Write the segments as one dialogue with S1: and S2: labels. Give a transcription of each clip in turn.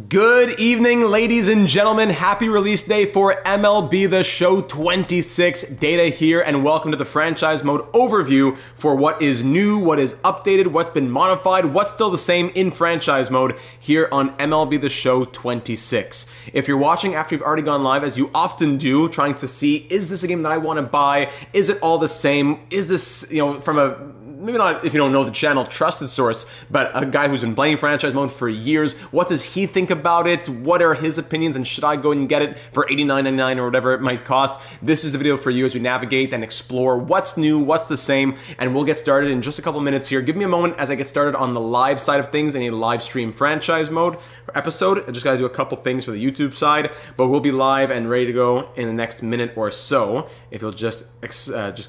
S1: Good evening, ladies and gentlemen. Happy release day for MLB The Show 26. Data here, and welcome to the franchise mode overview for what is new, what is updated, what's been modified, what's still the same in franchise mode here on MLB The Show 26. If you're watching after you've already gone live, as you often do, trying to see, is this a game that I want to buy? Is it all the same? Is this, from a maybe not, if you don't know the channel, trusted source, but a guy who's been playing franchise mode for years. What does he think about it? What are his opinions? And should I go and get it for $89.99 or whatever it might cost? This is the video for you as we navigate and explore what's new, what's the same, and we'll get started in just a couple minutes here. Give me a moment as I get started on the live side of things in a live stream franchise mode episode. I just got to do a couple things for the YouTube side, but we'll be live and ready to go in the next minute or so. If you'll just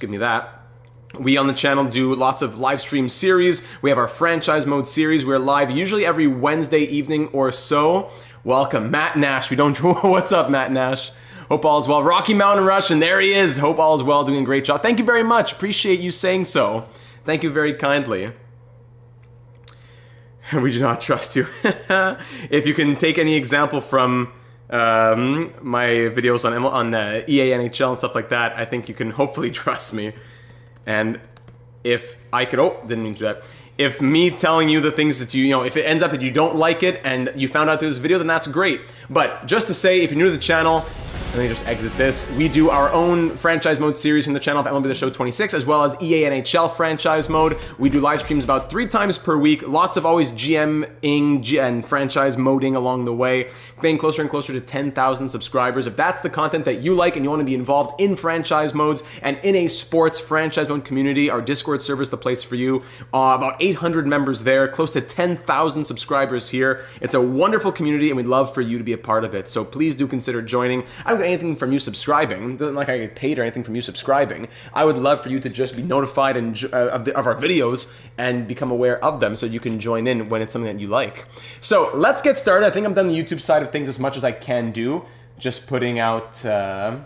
S1: give me that. We on the channel do lots of live stream series. We have our franchise mode series. We're live usually every Wednesday evening or so. Welcome, Matt Nash. What's up, Matt Nash? Hope all is well. Rocky Mountain Rush, and there he is. Hope all is well, doing a great job. Thank you very much. Appreciate you saying so. Thank you very kindly. We do not trust you. If you can take any example from my videos on EA, NHL, and stuff like that, I think you can hopefully trust me. And if I could, didn't mean to do that. If me telling you the things that if it ends up that you don't like it and you found out through this video, then that's great. But just to say, if you're new to the channel, let me just exit this. We do our own franchise mode series from the channel of MLB The Show 26, as well as EA NHL franchise mode. We do live streams about 3 times per week. Lots of always GMing and franchise moding along the way. Getting closer and closer to 10,000 subscribers. If that's the content that you like and you want to be involved in franchise modes and in a sports franchise mode community, our Discord server is the place for you. About 800 members there, close to 10,000 subscribers here. It's a wonderful community and we'd love for you to be a part of it. So please do consider joining. I don't get anything from you subscribing. It doesn't like I get paid or anything from you subscribing. I would love for you to just be notified of our videos and become aware of them so you can join in when it's something that you like. So let's get started. I think I'm done the YouTube side of things as much as I can do. Just putting out the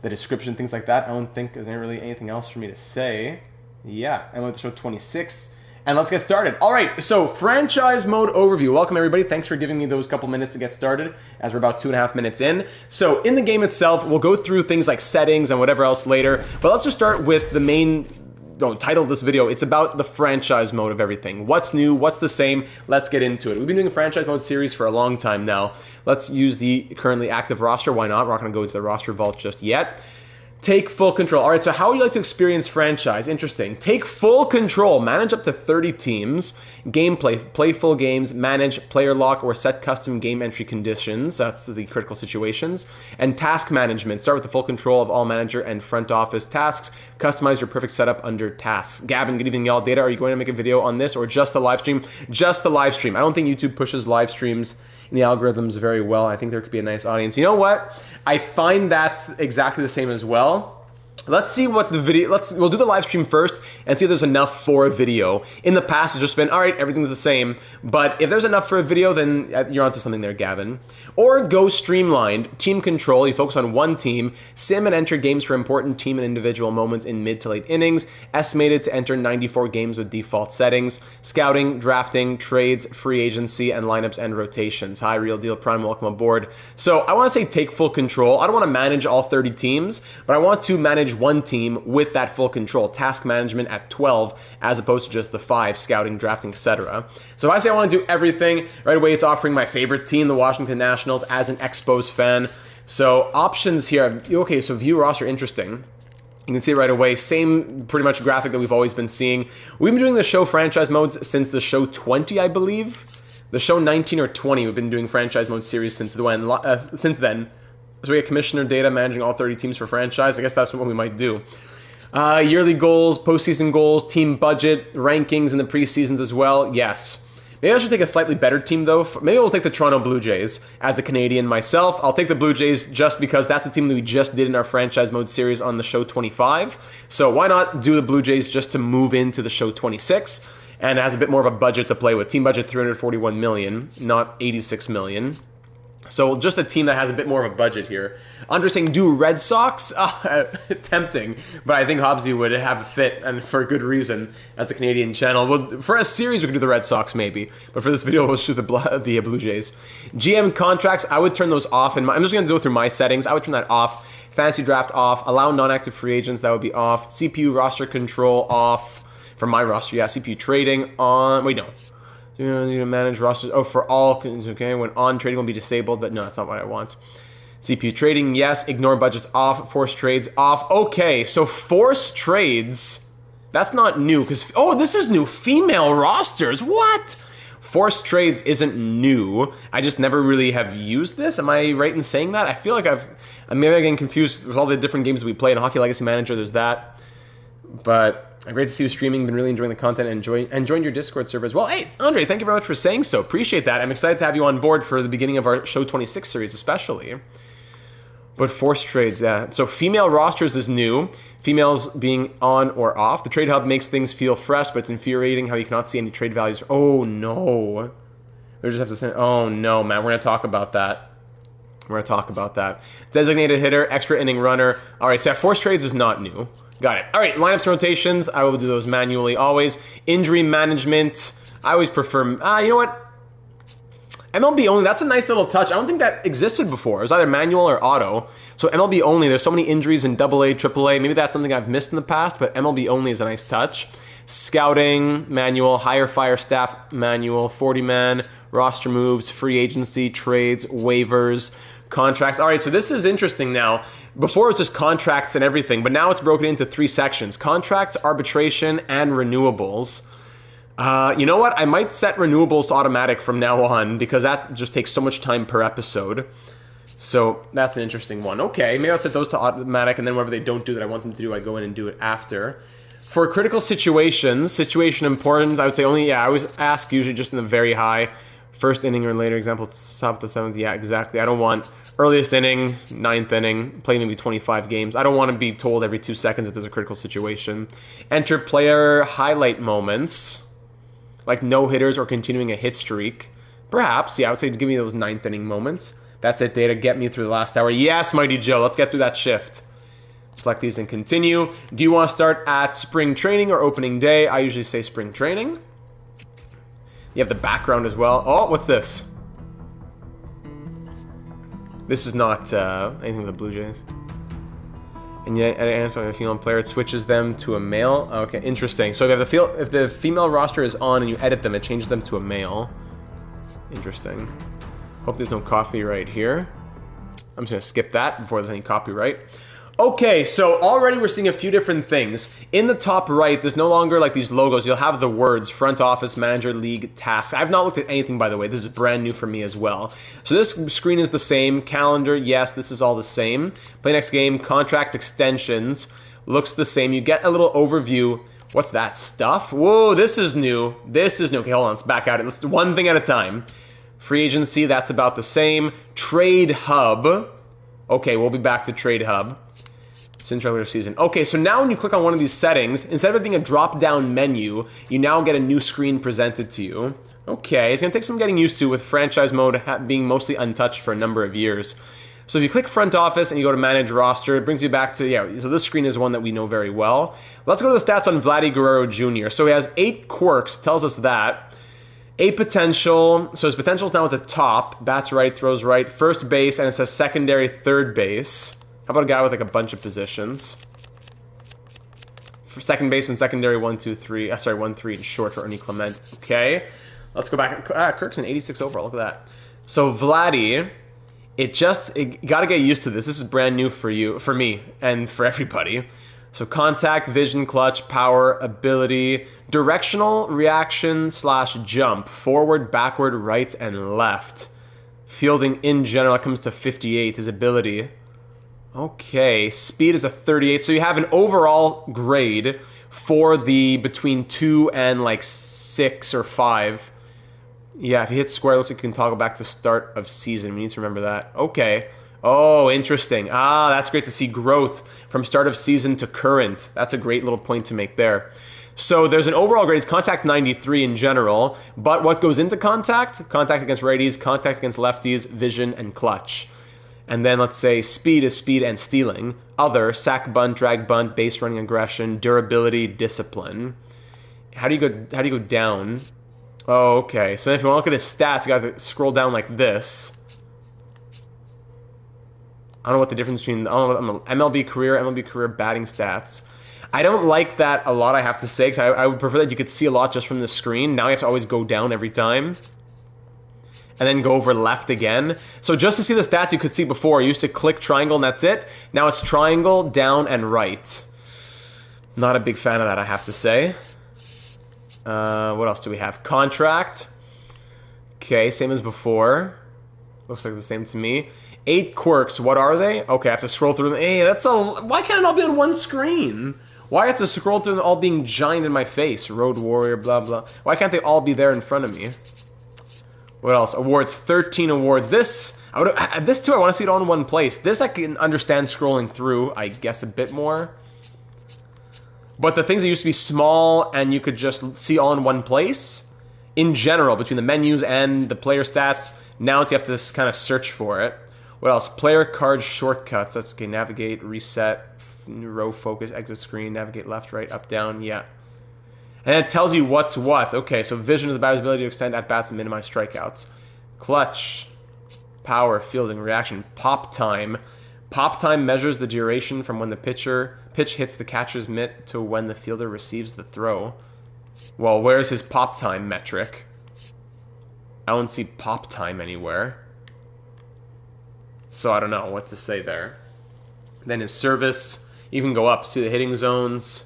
S1: description, things like that. I don't think there's really anything else for me to say. Yeah, MLB The Show 26. And let's get started. All right, so franchise mode overview. Welcome, everybody. Thanks for giving me those couple minutes to get started, as we're about 2.5 minutes in. So in the game itself, we'll go through things like settings and whatever else later. But let's just start with the main title of this video. It's about the franchise mode of everything. What's new? What's the same? Let's get into it. We've been doing a franchise mode series for a long time now. Let's use the currently active roster. Why not? We're not going to go into the roster vault just yet. Take full control. All right, so how would you like to experience franchise? Interesting. Take full control. Manage up to 30 teams. Gameplay. Play full games. Manage player lock or set custom game entry conditions. That's the critical situations. And task management. Start with the full control of all manager and front office tasks. Customize your perfect setup under tasks. Gavin, good evening, y'all. Data, are you going to make a video on this or just the live stream? Just the live stream. I don't think YouTube pushes live streams in the algorithms very well. I think there could be a nice audience. You know what? I find that's exactly the same as well. Let's see what the video, we'll do the live stream first and see if there's enough for a video. In the past, it's just been, all right, everything's the same. But if there's enough for a video, then you're onto something there, Gavin. Or go streamlined, team control. You focus on one team, sim and enter games for important team and individual moments in mid to late innings. Estimated to enter 94 games with default settings. Scouting, drafting, trades, free agency, and lineups and rotations. Hi, Real Deal Prime, welcome aboard. So I want to say take full control. I don't want to manage all 30 teams, but I want to manage one team with that full control, task management at 12 as opposed to just the 5, scouting, drafting, etc. So if I say I want to do everything, right away it's offering my favorite team, the Washington Nationals, as an Expos fan. So options here, okay, so view roster, interesting. You can see it right away, same pretty much graphic that we've always been seeing. We've been doing the show franchise modes since the show 20, I believe. The show 19 or 20, we've been doing franchise mode series since then. So we get commissioner data managing all 30 teams for franchise. I guess that's what we might do. Yearly goals, postseason goals, team budget, rankings in the preseasons as well. Yes. Maybe I should take a slightly better team, though. Maybe I'll take the Toronto Blue Jays. As a Canadian myself, I'll take the Blue Jays just because that's the team that we just did in our franchise mode series on the show 25. So why not do the Blue Jays just to move into the show 26? And it has a bit more of a budget to play with. Team budget $341 million, not $86 million. So just a team that has a bit more of a budget here. Andre saying, do Red Sox? Tempting, but I think Hobbsy would have a fit, and for a good reason, as a Canadian channel. Well, for a series, we could do the Red Sox, maybe. But for this video, we'll shoot the Blue Jays. GM contracts, I would turn those off. I'm just going to go through my settings. I would turn that off. Fantasy draft off. Allow non-active free agents, that would be off. CPU roster control off. For my roster, yeah. CPU trading on. Wait, no. You need to manage rosters. Oh, for all. Okay, when on trading will be disabled, but no, that's not what I want. CPU trading, yes. Ignore budgets off. Forced trades off. Okay, so forced trades. That's not new because this is new. Female rosters. What? Forced trades isn't new. I just never really have used this. Am I right in saying that? I feel like I'm maybe getting confused with all the different games we play in Hockey Legacy Manager. There's that, but. Great to see you streaming. Been really enjoying the content and joined your Discord server as well. Hey, Andre, thank you very much for saying so. Appreciate that. I'm excited to have you on board for the beginning of our Show 26 series, especially. But forced trades, yeah. So female rosters is new. Females being on or off. The Trade Hub makes things feel fresh, but it's infuriating how you cannot see any trade values. Oh, no. We just have to say, oh, no, man. We're going to talk about that. We're going to talk about that. Designated hitter, extra inning runner. All right, so yeah, forced trades is not new. Got it. All right, lineups and rotations. I will do those manually always. Injury management. I always prefer... you know what? MLB only. That's a nice little touch. I don't think that existed before. It was either manual or auto. So MLB only. There's so many injuries in AA, AAA. Maybe that's something I've missed in the past, but MLB only is a nice touch. Scouting, manual. Hire, fire, staff, manual. 40-man. Roster moves. Free agency. Trades. Waivers. Contracts. All right, so this is interesting now. Before it was just contracts and everything, but now it's broken into 3 sections. Contracts, arbitration, and renewables. You know what? I might set renewables to automatic from now on because that just takes so much time per episode. So that's an interesting one. Okay, maybe I'll set those to automatic, and then whatever they don't do that I want them to do, I go in and do it after. For critical situations, situation important, I would say only, I always ask usually just in the very high. First inning or later, example, top of the 7th, yeah, exactly. I don't want earliest inning, 9th inning, play maybe 25 games. I don't want to be told every 2 seconds that there's a critical situation. Enter player highlight moments, like no-hitters or continuing a hit streak. Perhaps, yeah, I would say give me those 9th inning moments. That's it, data, get me through the last hour. Yes, Mighty Joe, let's get through that shift. Select these and continue. Do you want to start at spring training or opening day? I usually say spring training. You have the background as well. Oh, what's this? This is not anything with the Blue Jays. And yet, at answer a female player, it switches them to a male. Okay, interesting. So if the female roster is on and you edit them, it changes them to a male. Interesting. Hope there's no copyright here. I'm just gonna skip that before there's any copyright. Okay, so already we're seeing a few different things. In the top right, there's no longer like these logos. You'll have the words front office, manager, league, tasks. I've not looked at anything, by the way. This is brand new for me as well. So this screen is the same. Calendar, yes, this is all the same. Play next game, contract extensions, looks the same. You get a little overview. What's that stuff? Whoa, this is new. This is new. Okay, hold on, let's back out. Let's do one thing at a time. Free agency, that's about the same. Trade hub. Okay, we'll be back to Trade hub. Since regular season. Okay, so now when you click on one of these settings, instead of it being a drop-down menu, you now get a new screen presented to you. Okay, it's going to take some getting used to with franchise mode being mostly untouched for a number of years. So if you click front office and you go to manage roster, it brings you back to, so this screen is one that we know very well. Let's go to the stats on Vladdy Guerrero Jr. So he has 8 quirks, tells us that. 8 potential, so his potential is now at the top. Bats right, throws right, first base, and it says secondary, third base. How about a guy with like a bunch of positions? For second base and secondary, 1, 2, 3. 1, 3 and short for Ernie Clement. Okay, let's go back. Kirk's an 86 overall. Look at that. So Vladdy, it got to get used to this. This is brand new for you, for me, and for everybody. So contact, vision, clutch, power, ability, directional, reaction / jump, forward, backward, right, and left. Fielding in general, it comes to 58. His ability. Okay, speed is a 38. So you have an overall grade for the between 2 and like 6 or 5. Yeah, if you hit square, it looks like you can toggle back to start of season. We need to remember that. Okay. Oh, interesting. That's great to see growth from start of season to current. That's a great little point to make there. So there's an overall grade. It's contact 93 in general, but what goes into contact? Contact against righties, contact against lefties, vision, and clutch. And then let's say speed is speed and stealing. Other, sack bunt, drag bunt, base running aggression, durability, discipline. How do you go down? Oh, okay. So if you want to look at his stats, you got to scroll down like this. I don't know what the difference between MLB career batting stats. I don't like that a lot, I have to say, because I would prefer that you could see a lot just from the screen. Now you have to always go down every time. And then go over left again. So just to see the stats you could see before, you used to click triangle and that's it. Now it's triangle, down, and right. Not a big fan of that, I have to say. What else do we have? Contract. Okay, same as before. Looks like the same to me. 8 quirks, what are they? Okay, I have to scroll through them. Hey, that's a... Why can't it all be on one screen? Why have to scroll through them all being giant in my face? Road Warrior, blah, blah. Why can't they all be there in front of me? What else? Awards, 13 awards. This too, I want to see it all in one place. This I can understand scrolling through, I guess, a bit more. But the things that used to be small and you could just see all in one place, in general, between the menus and the player stats, now you have to kind of search for it. What else? Player card shortcuts. That's okay. Navigate, reset, row focus, exit screen, navigate left, right, up, down. Yeah. And it tells you what's what. Okay, so vision is the batter's ability to extend at-bats and minimize strikeouts. Clutch, power, fielding, reaction, pop time. Pop time measures the duration from when the pitch hits the catcher's mitt to when the fielder receives the throw. Well, where's his pop time metric? I don't see pop time anywhere. So I don't know what to say there. Then his service, you can go up, see the hitting zones.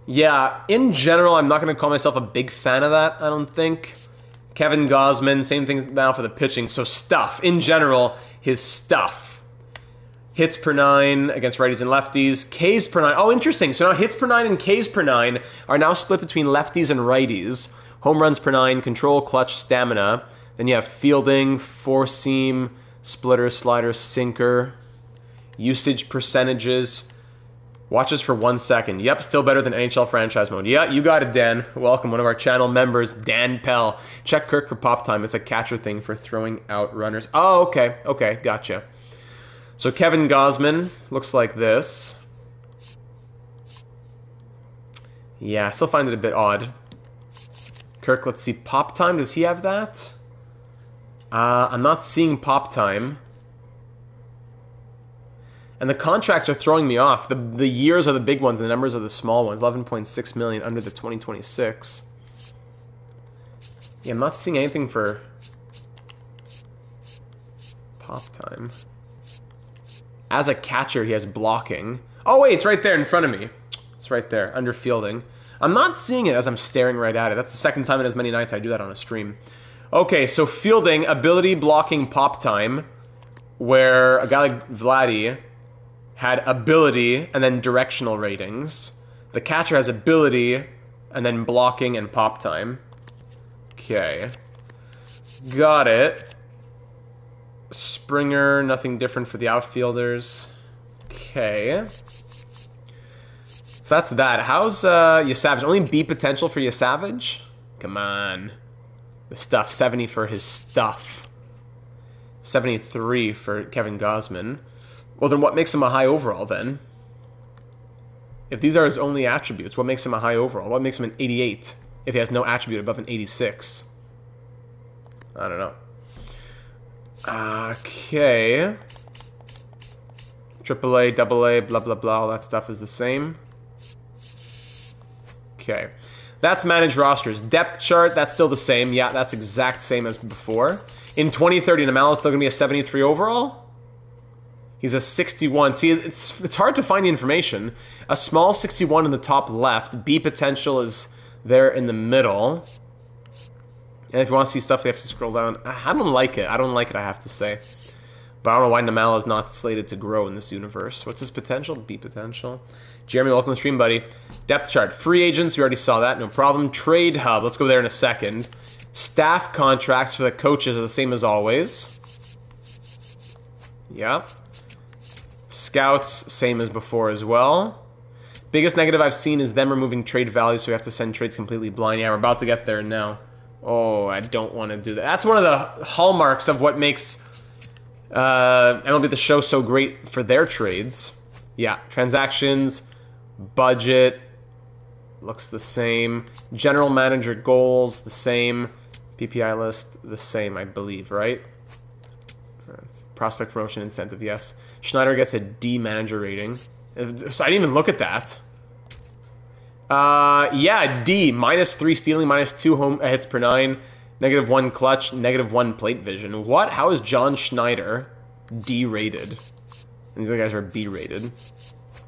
S1: Yeah, in general, I'm not going to call myself a big fan of that, I don't think. Kevin Gausman, same thing now for the pitching. So stuff, in general, his stuff. Hits per 9 against righties and lefties. Ks per 9. Oh, interesting. So now hits per 9 and Ks per 9 are now split between lefties and righties. Home runs per 9, control, clutch, stamina. Then you have fielding, four-seam, splitter, slider, sinker. Usage percentages. Watch this for 1 second. Yep, still better than NHL franchise mode. Yeah, you got it, Dan. Welcome, one of our channel members, Dan Pell. Check Kirk for pop time. It's a catcher thing for throwing out runners. Oh, okay. Okay, gotcha. So Kevin Gausman looks like this. Yeah, I still find it a bit odd. Kirk, let's see. Pop time, does he have that? I'm not seeing pop time. And the contracts are throwing me off. The years are the big ones, the numbers are the small ones. 11.6 million under the 2026. Yeah, I'm not seeing anything for pop time. As a catcher, he has blocking. Oh, wait, it's right there in front of me. It's right there, under fielding. I'm not seeing it as I'm staring right at it. That's the second time in as many nights I do that on a stream. Okay, so fielding, ability, blocking, pop time, where a guy like Vladdy had ability and then directional ratings. The catcher has ability and then blocking and pop time. Okay. Got it. Springer, nothing different for the outfielders. Okay. So that's that. How's Yasavage? Only B potential for Yasavage? Come on. The stuff. 70 for his stuff. 73 for Kevin Gausman. Well, then what makes him a high overall, then? If these are his only attributes, what makes him a high overall? What makes him an 88 if he has no attribute above an 86? I don't know. Okay. AAA, AA, blah, blah, blah, all that stuff is the same. Okay. That's managed rosters. Depth chart, that's still the same. Yeah, that's exact same as before. In 2030, Namal is still going to be a 73 overall? He's a 61. See, it's hard to find the information. A small 61 in the top left. B potential is there in the middle. And if you want to see stuff, you have to scroll down. I don't like it. I don't like it, I have to say. But I don't know why Namal is not slated to grow in this universe. What's his potential? B potential. Jeremy, welcome to the stream, buddy. Depth chart. Free agents, we already saw that. No problem. Trade hub. Let's go there in a second. Staff contracts for the coaches are the same as always. Yeah. Scouts, same as before as well. Biggest negative I've seen is them removing trade value, so we have to send trades completely blind. Yeah, we're about to get there now. Oh, I don't want to do that. That's one of the hallmarks of what makes MLB The Show so great for their trades. Yeah, transactions, budget, looks the same. General manager goals, the same. PPI list, the same, I believe, right? Prospect promotion incentive, yes. Schneider gets a D manager rating. So I didn't even look at that. Yeah, D. -3 stealing, -2 home hits per 9, -1 clutch, -1 plate vision. What? How is John Schneider D rated? These other guys are B rated.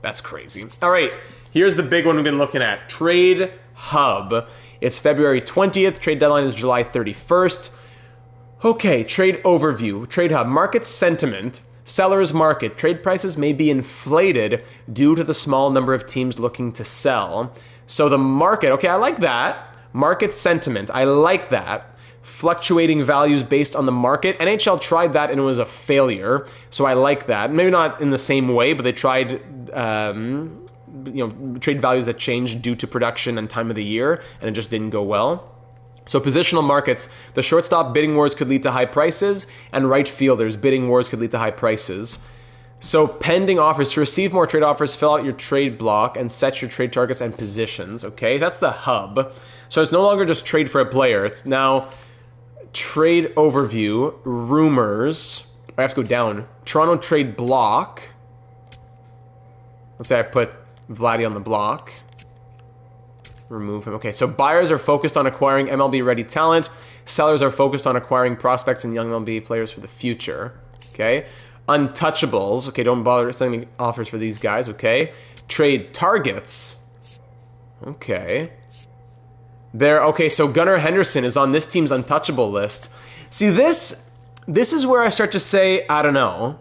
S1: That's crazy. All right, here's the big one we've been looking at. Trade Hub. It's February 20th. Trade deadline is July 31st. Okay, trade overview. Trade Hub. Market sentiment. Seller's market. Trade prices may be inflated due to the small number of teams looking to sell. So the market, okay, I like that. Market sentiment, I like that. Fluctuating values based on the market. NHL tried that and it was a failure. So I like that. Maybe not in the same way, but they tried trade values that changed due to production and time of the year, and it just didn't go well. So positional markets, the shortstop bidding wars could lead to high prices, and right fielders bidding wars could lead to high prices. So pending offers, to receive more trade offers, fill out your trade block and set your trade targets and positions, okay? That's the hub. So it's no longer just trade for a player. It's now trade overview, rumors. I have to go down. Toronto trade block. Let's say I put Vladdy on the block. Remove him. Okay, so buyers are focused on acquiring MLB-ready talent. Sellers are focused on acquiring prospects and young MLB players for the future. Okay. Untouchables. Okay, don't bother sending me offers for these guys. Okay. Trade targets. Okay. Okay, so Gunnar Henderson is on this team's untouchable list. See, this is where I start to say, I don't know.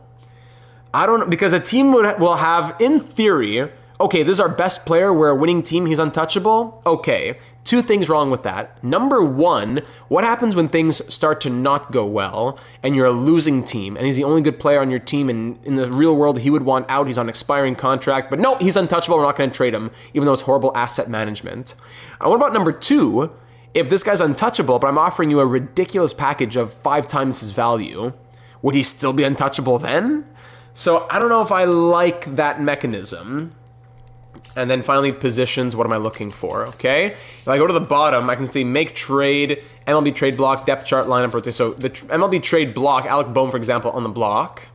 S1: Because a team will have, in theory, okay, this is our best player, we're a winning team, he's untouchable. Okay, two things wrong with that. Number one, what happens when things start to not go well and you're a losing team and he's the only good player on your team, and in the real world he would want out, he's on expiring contract, but no, he's untouchable, we're not going to trade him, even though it's horrible asset management. What about number two? If this guy's untouchable, but I'm offering you a ridiculous package of 5 times his value, would he still be untouchable then? So I don't know if I like that mechanism. And then finally, positions, what am I looking for, okay? If I go to the bottom, I can see make trade, MLB trade block, depth chart, lineup, rotation. So the MLB trade block, Alec Boehm, for example, on the block,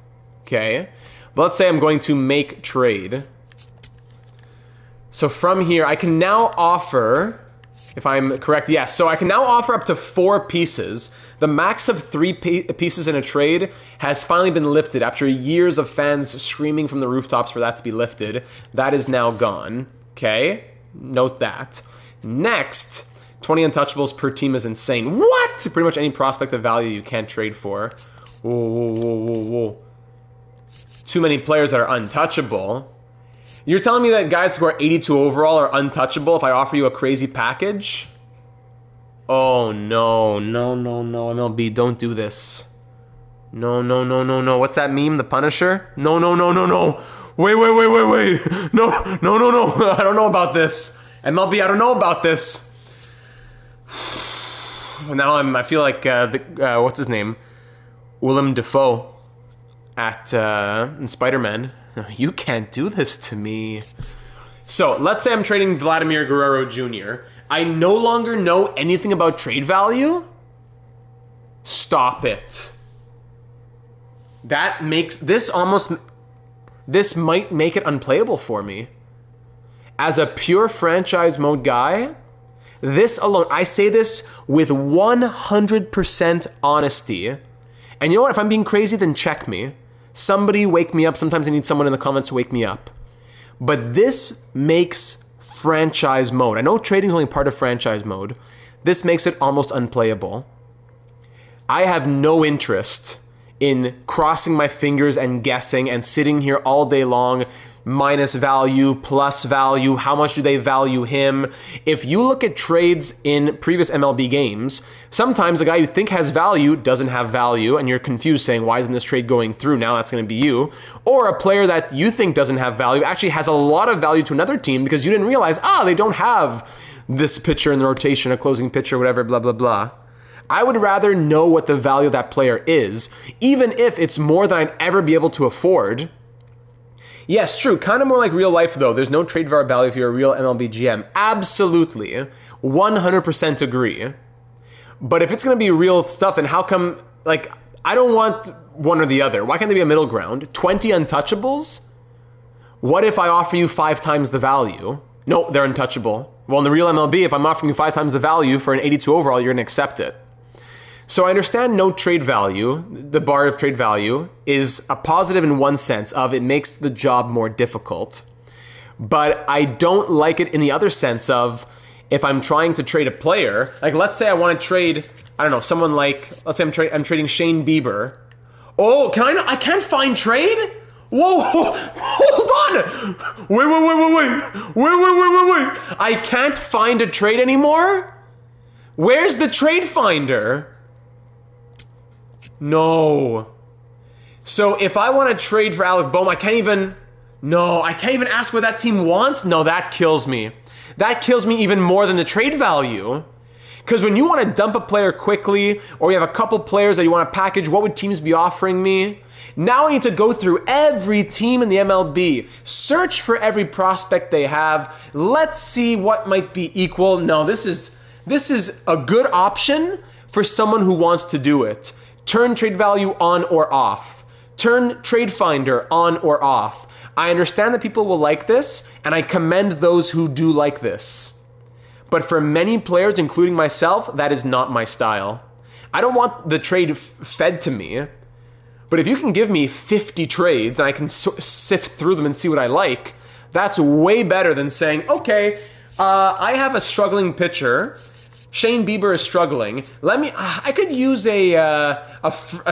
S1: okay? But let's say I'm going to make trade. So from here, I can now offer, if I'm correct, yes. So I can now offer up to 4 pieces. The max of 3 pieces in a trade has finally been lifted after years of fans screaming from the rooftops for that to be lifted. That is now gone. Okay? Note that. Next, 20 untouchables per team is insane. What? Pretty much any prospect of value you can't trade for. Whoa, whoa, whoa, whoa, whoa. Too many players that are untouchable. You're telling me that guys who are 82 overall are untouchable if I offer you a crazy package? Oh, no, no, no, no, MLB, don't do this. No, no, no, no, no. What's that meme, the Punisher? No, no, no, no, no. Wait. No, no, no, no. I don't know about this. MLB, I don't know about this. Now I feel like, what's his name? Willem Dafoe in Spider-Man. You can't do this to me. So, let's say I'm trading Vladimir Guerrero Jr. I no longer know anything about trade value? Stop it. That makes this might make it unplayable for me. As a pure franchise mode guy, this alone, I say this with 100% honesty. And you know what? If I'm being crazy, then check me. Somebody wake me up. Sometimes I need someone in the comments to wake me up. But this makes franchise mode. I know trading is only part of franchise mode. This makes it almost unplayable. I have no interest in crossing my fingers and guessing and sitting here all day long minus value, plus value, how much do they value him? If you look at trades in previous MLB games, sometimes a guy you think has value doesn't have value, and you're confused saying, why isn't this trade going through? Now that's going to be you. Or a player that you think doesn't have value actually has a lot of value to another team because you didn't realize, they don't have this pitcher in the rotation, a closing pitcher, whatever, blah, blah, blah. I would rather know what the value of that player is, even if it's more than I'd ever be able to afford. Yes, true. Kind of more like real life, though. There's no trade value if you're a real MLB GM. Absolutely. 100% agree. But if it's going to be real stuff, then how come, I don't want one or the other. Why can't there be a middle ground? 20 untouchables? What if I offer you 5 times the value? No, they're untouchable. Well, in the real MLB, if I'm offering you 5 times the value for an 82 overall, you're going to accept it. So I understand no trade value, the bar of trade value, is a positive in one sense of it makes the job more difficult. But I don't like it in the other sense of if I'm trying to trade a player, like let's say I want to trade, I don't know, someone like, let's say I'm trading Shane Bieber. Oh, I can't find trade? Whoa, hold on. Wait. I can't find a trade anymore? Where's the trade finder? No. So if I want to trade for Alec Bohm, I can't even ask what that team wants? No, that kills me. That kills me even more than the trade value. Because when you want to dump a player quickly, or you have a couple players that you want to package, what would teams be offering me? Now I need to go through every team in the MLB, search for every prospect they have. Let's see what might be equal. No, this is a good option for someone who wants to do it. Turn trade value on or off. Turn trade finder on or off. I understand that people will like this, and I commend those who do like this. But for many players, including myself, that is not my style. I don't want the trade fed to me. But if you can give me 50 trades and I can sift through them and see what I like, that's way better than saying, okay, I have a struggling pitcher. Shane Bieber is struggling. I could use a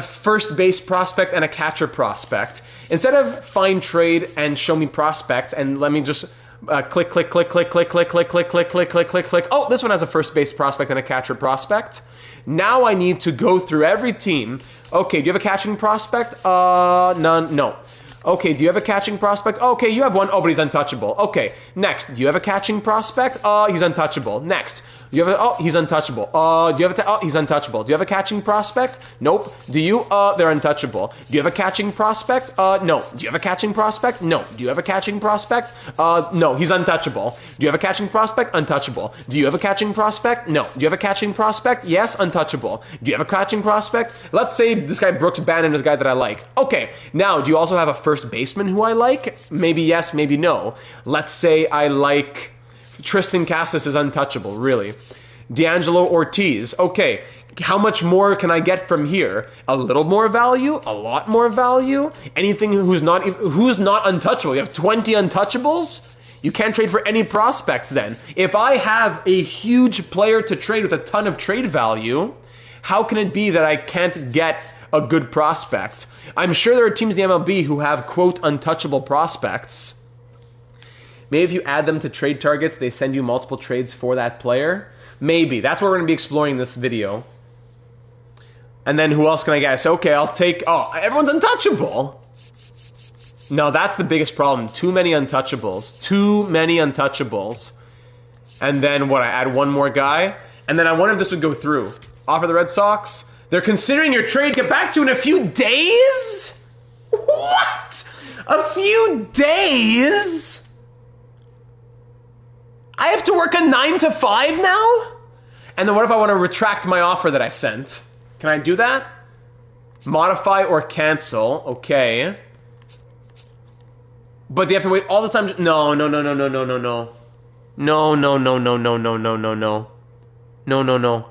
S1: first base prospect and a catcher prospect. Instead of find trade and show me prospects and let me just click. Oh, this one has a first base prospect and a catcher prospect. Now I need to go through every team. Okay, do you have a catching prospect? None. No. Okay, do you have a catching prospect? Okay, you have one. Oh, but he's untouchable. Okay, next. Do you have a catching prospect? He's untouchable. Next. Do you have he's untouchable. Do you have he's untouchable. Do you have a catching prospect? Nope. Do you? They're untouchable. Do you have a catching prospect? No. Do you have a catching prospect? No. Do you have a catching prospect? No, he's untouchable. Do you have a catching prospect? Untouchable. Do you have a catching prospect? No. Do you have a catching prospect? Yes, untouchable. Do you have a catching prospect? Let's say this guy Brooks Bannon is a guy that I like. Okay, now do you also have a first baseman who I like? Maybe yes, maybe no. Let's say I like Tristan Cassis is untouchable, really. D'Angelo Ortiz. Okay, how much more can I get from here? A little more value? A lot more value? Anything who's not untouchable? You have 20 untouchables? You can't trade for any prospects then. If I have a huge player to trade with a ton of trade value, how can it be that I can't get a good prospect? I'm sure there are teams in the MLB who have, quote, untouchable prospects. Maybe if you add them to trade targets, they send you multiple trades for that player. Maybe. That's what we're going to be exploring in this video. And then who else can I guess? Okay, I'll take... Oh, everyone's untouchable. No, that's the biggest problem. Too many untouchables. Too many untouchables. And then what? I add one more guy? And then I wonder if this would go through. Offer the Red Sox. They're considering your trade. Get back to you in a few days? What? A few days? I have to work a 9 to 5 now? And then what if I want to retract my offer that I sent? Can I do that? Modify or cancel. Okay. But they have to wait all the time. No. No.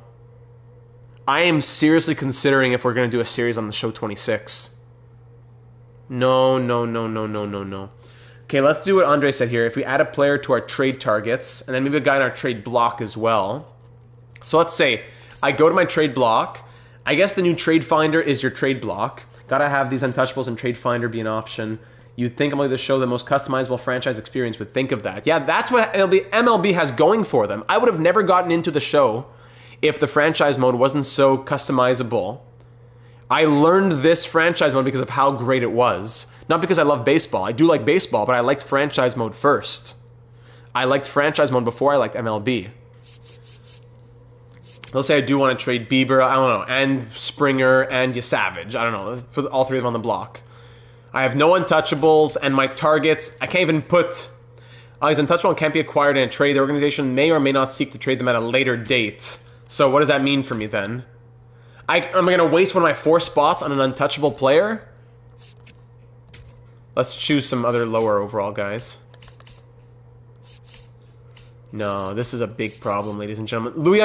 S1: I am seriously considering if we're going to do a series on the show 26. No. Okay, let's do what Andre said here. If we add a player to our trade targets, and then maybe a guy in our trade block as well. So let's say I go to my trade block. I guess the new trade finder is your trade block. Gotta have these untouchables and trade finder be an option. You'd think MLB The Show, the most customizable franchise experience, would think of that. Yeah, that's what MLB has going for them. I would have never gotten into the show if the franchise mode wasn't so customizable. I learned this franchise mode because of how great it was. Not because I love baseball. I do like baseball, but I liked franchise mode first. I liked franchise mode before I liked MLB. Let's say I do want to trade Bieber, I don't know, and Springer and Savage. I don't know, for all three of them on the block. I have no untouchables, and my targets, I can't even put... he's untouchable and can't be acquired in a trade. The organization may or may not seek to trade them at a later date. So what does that mean for me then? Am I going to waste one of my 4 spots on an untouchable player? Let's choose some other lower overall guys. No, this is a big problem, ladies and gentlemen. Luis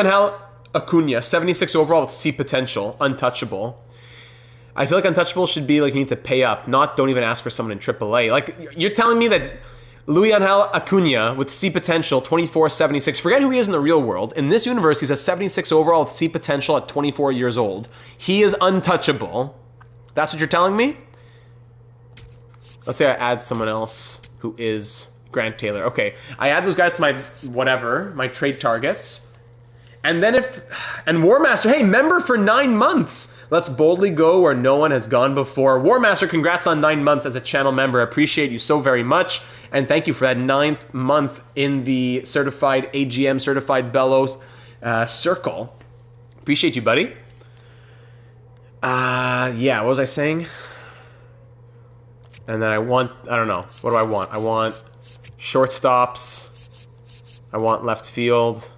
S1: Acuna, 76 overall with C potential, untouchable. I feel like untouchable should be like you need to pay up, not don't even ask for someone in AAA. Like, you're telling me that Luis Acuna with C potential, 24, 76. Forget who he is in the real world. In this universe, he's a 76 overall with C potential at 24 years old. He is untouchable. That's what you're telling me? Let's say I add someone else who is Grant Taylor. Okay, I add those guys to my whatever, my trade targets. And then and War Master, hey, member for 9 months. Let's boldly go where no one has gone before. War Master, congrats on 9 months as a channel member. I appreciate you so very much. And thank you for that 9th month in the certified AGM, certified Bellows circle. Appreciate you, buddy. Yeah, what was I saying? And then I don't know. What do I want? I want shortstops. I want left field.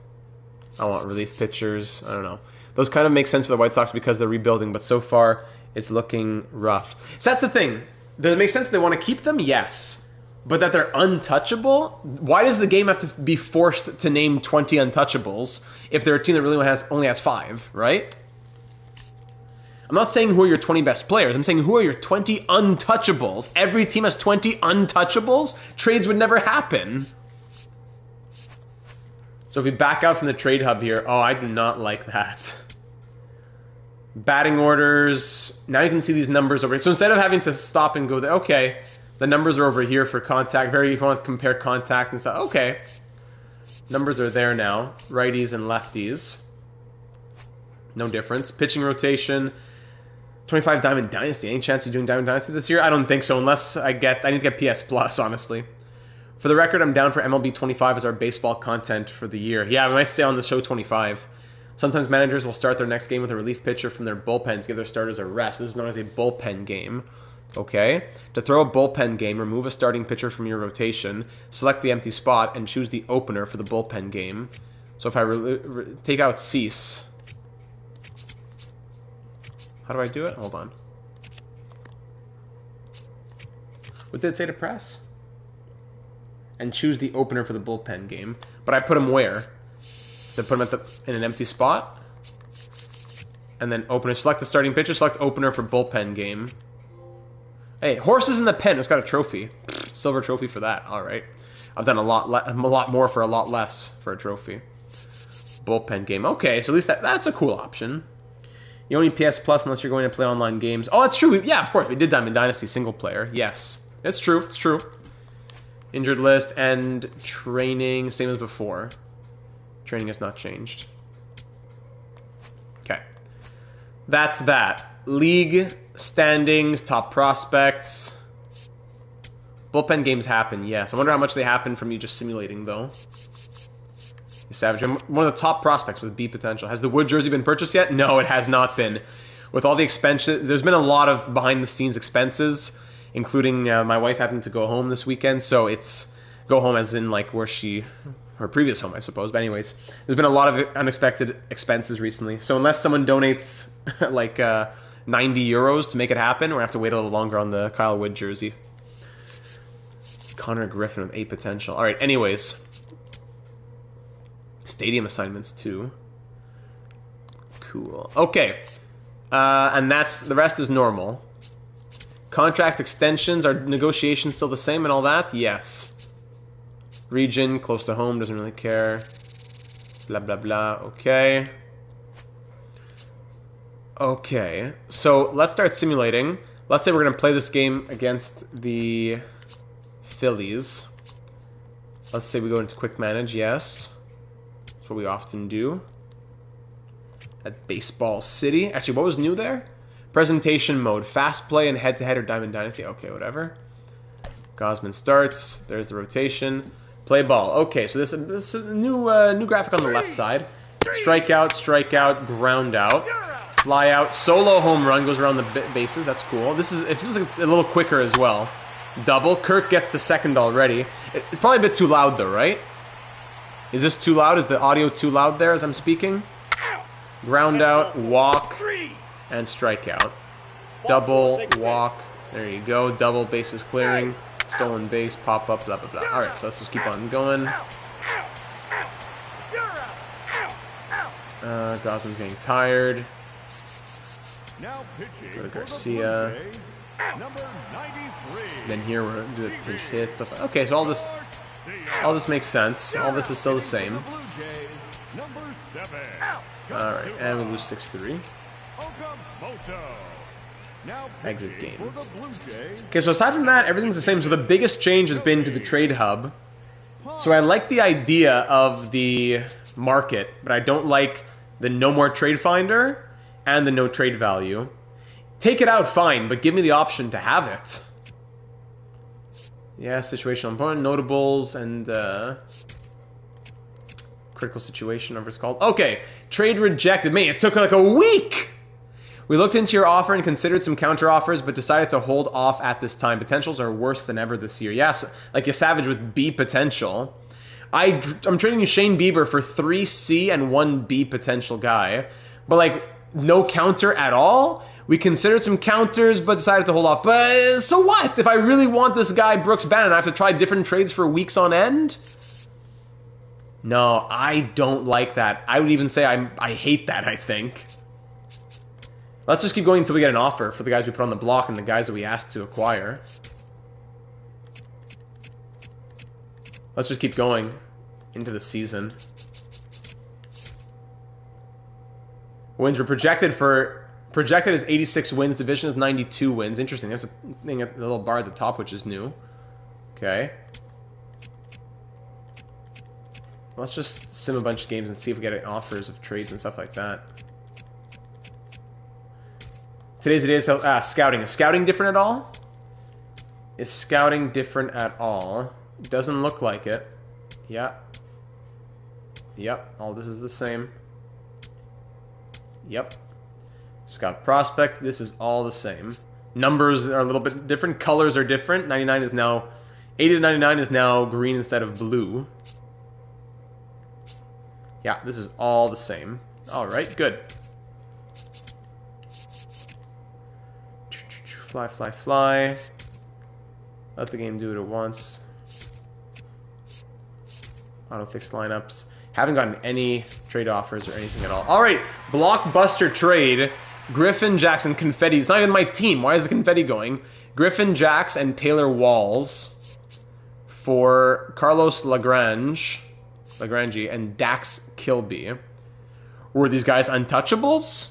S1: I want relief pitchers. I don't know. Those kind of make sense for the White Sox because they're rebuilding, but so far it's looking rough. So that's the thing. Does it make sense they want to keep them? Yes. But that they're untouchable? Why does the game have to be forced to name 20 untouchables if they're a team that really only has 5, right? I'm not saying who are your 20 best players. I'm saying who are your 20 untouchables. Every team has 20 untouchables? Trades would never happen. So if we back out from the trade hub here, oh, I do not like that. Batting orders. Now you can see these numbers over here. So instead of having to stop and go there, okay, the numbers are over here for contact. If you want to compare contact and stuff, okay. Numbers are there now. Righties and lefties. No difference. Pitching rotation. 25 Diamond Dynasty. Any chance of doing Diamond Dynasty this year? I don't think so, unless I need to get PS Plus, honestly. For the record, I'm down for MLB 25 as our baseball content for the year. Yeah, we might stay on the show 25. Sometimes managers will start their next game with a relief pitcher from their bullpen to give their starters a rest. This is known as a bullpen game. Okay? To throw a bullpen game, remove a starting pitcher from your rotation, select the empty spot, and choose the opener for the bullpen game. So if I take out Cease... How do I do it? Hold on. What did it say to press? And choose the opener for the bullpen game. But I put him where? To put him in an empty spot? And then opener. Select the starting pitcher. Select opener for bullpen game. Hey, horses in the pen. It's got a trophy. Silver trophy for that. All right. I've done a lot more for a lot less for a trophy. Bullpen game. Okay, so at least that's a cool option. You don't need PS Plus unless you're going to play online games. Oh, that's true. Yeah, of course. We did Diamond Dynasty single player. Yes. It's true. It's true. Injured list and training, same as before. Training has not changed. Okay. That's that. League standings, top prospects. Bullpen games happen, yes. I wonder how much they happen from you just simulating, though. Savage, I'm one of the top prospects with B potential. Has the Wood jersey been purchased yet? No, it has not been. With all the expenses, there's been a lot of behind-the-scenes expenses, including my wife having to go home this weekend. So it's go home as in like where her previous home, I suppose. But anyways, there's been a lot of unexpected expenses recently. So unless someone donates like 90 euros to make it happen, we're gonna have to wait a little longer on the Kyle Wood jersey. Connor Griffin with 8 potential. All right. Anyways. Stadium assignments too. Cool. Okay. And the rest is normal. Contract extensions, are negotiations still the same and all that? Yes. Region, close to home, doesn't really care. Blah, blah, blah. Okay. Okay. So let's start simulating. Let's say we're going to play this game against the Phillies. Let's say we go into quick manage, yes. That's what we often do. At Baseball City. Actually, what was new there? Presentation mode. Fast play and head-to-head or Diamond Dynasty. Okay, whatever. Gosman starts. There's the rotation. Play ball. Okay, so this is a new graphic on the left side. Strikeout, strikeout, ground out. Fly out. Solo home run. Goes around the bases. That's cool. It feels like it's a little quicker as well. Double. Kirk gets to second already. It's probably a bit too loud though, right? Is this too loud? Is the audio too loud there as I'm speaking? Ground out, walk, and strikeout. Double, walk. There you go. Double, bases clearing. Stolen base, pop up, blah, blah, blah. Alright, so let's just keep on going. Gosman's getting tired. Go to Garcia. Then here we're going to do a pinch hit. Stuff. Okay, so all this makes sense. All this is still the same. Alright, and we lose 6-3. Exit game. Okay, so aside from that, everything's the same. So the biggest change has been to the trade hub. So I like the idea of the market, but I don't like the no more trade finder and the no trade value. Take it out, fine, but give me the option to have it. Yeah, situational important, notables, and critical situation, whatever it's called. Okay, trade rejected. Man, it took like a week! We looked into your offer and considered some counter offers, but decided to hold off at this time. Potentials are worse than ever this year. Yes, like a Savage with B potential. I'm trading you Shane Bieber for 3 C and 1 B potential guy. But like, no counter at all? We considered some counters, but decided to hold off. But so what? If I really want this guy, Brooks Bannon, I have to try different trades for weeks on end? No, I don't like that. I would even say I hate that, I think. Let's just keep going until we get an offer for the guys we put on the block and the guys that we asked to acquire. Let's just keep going into the season. Wins were projected as 86 wins. Division is 92 wins. Interesting. There's a thing at the little bar at the top, which is new. Okay. Let's just sim a bunch of games and see if we get any offers of trades and stuff like that. Today's it is scouting. Is scouting different at all? Is scouting different at all? Doesn't look like it. Yeah. Yep. All this is the same. Yep. Scout prospect. This is all the same. Numbers are a little bit different. Colors are different. 99 is now 80 to 99 is now green instead of blue. Yeah, this is all the same. All right, good. Fly, fly, fly. Let the game do it at once. Auto fix lineups. Haven't gotten any trade offers or anything at all. All right, blockbuster trade. Griffin, Jackson, confetti. It's not even my team. Why is the confetti going? Griffin, Jax, and Taylor Walls for Carlos Lagrange, and Dax Kilby. Were these guys untouchables?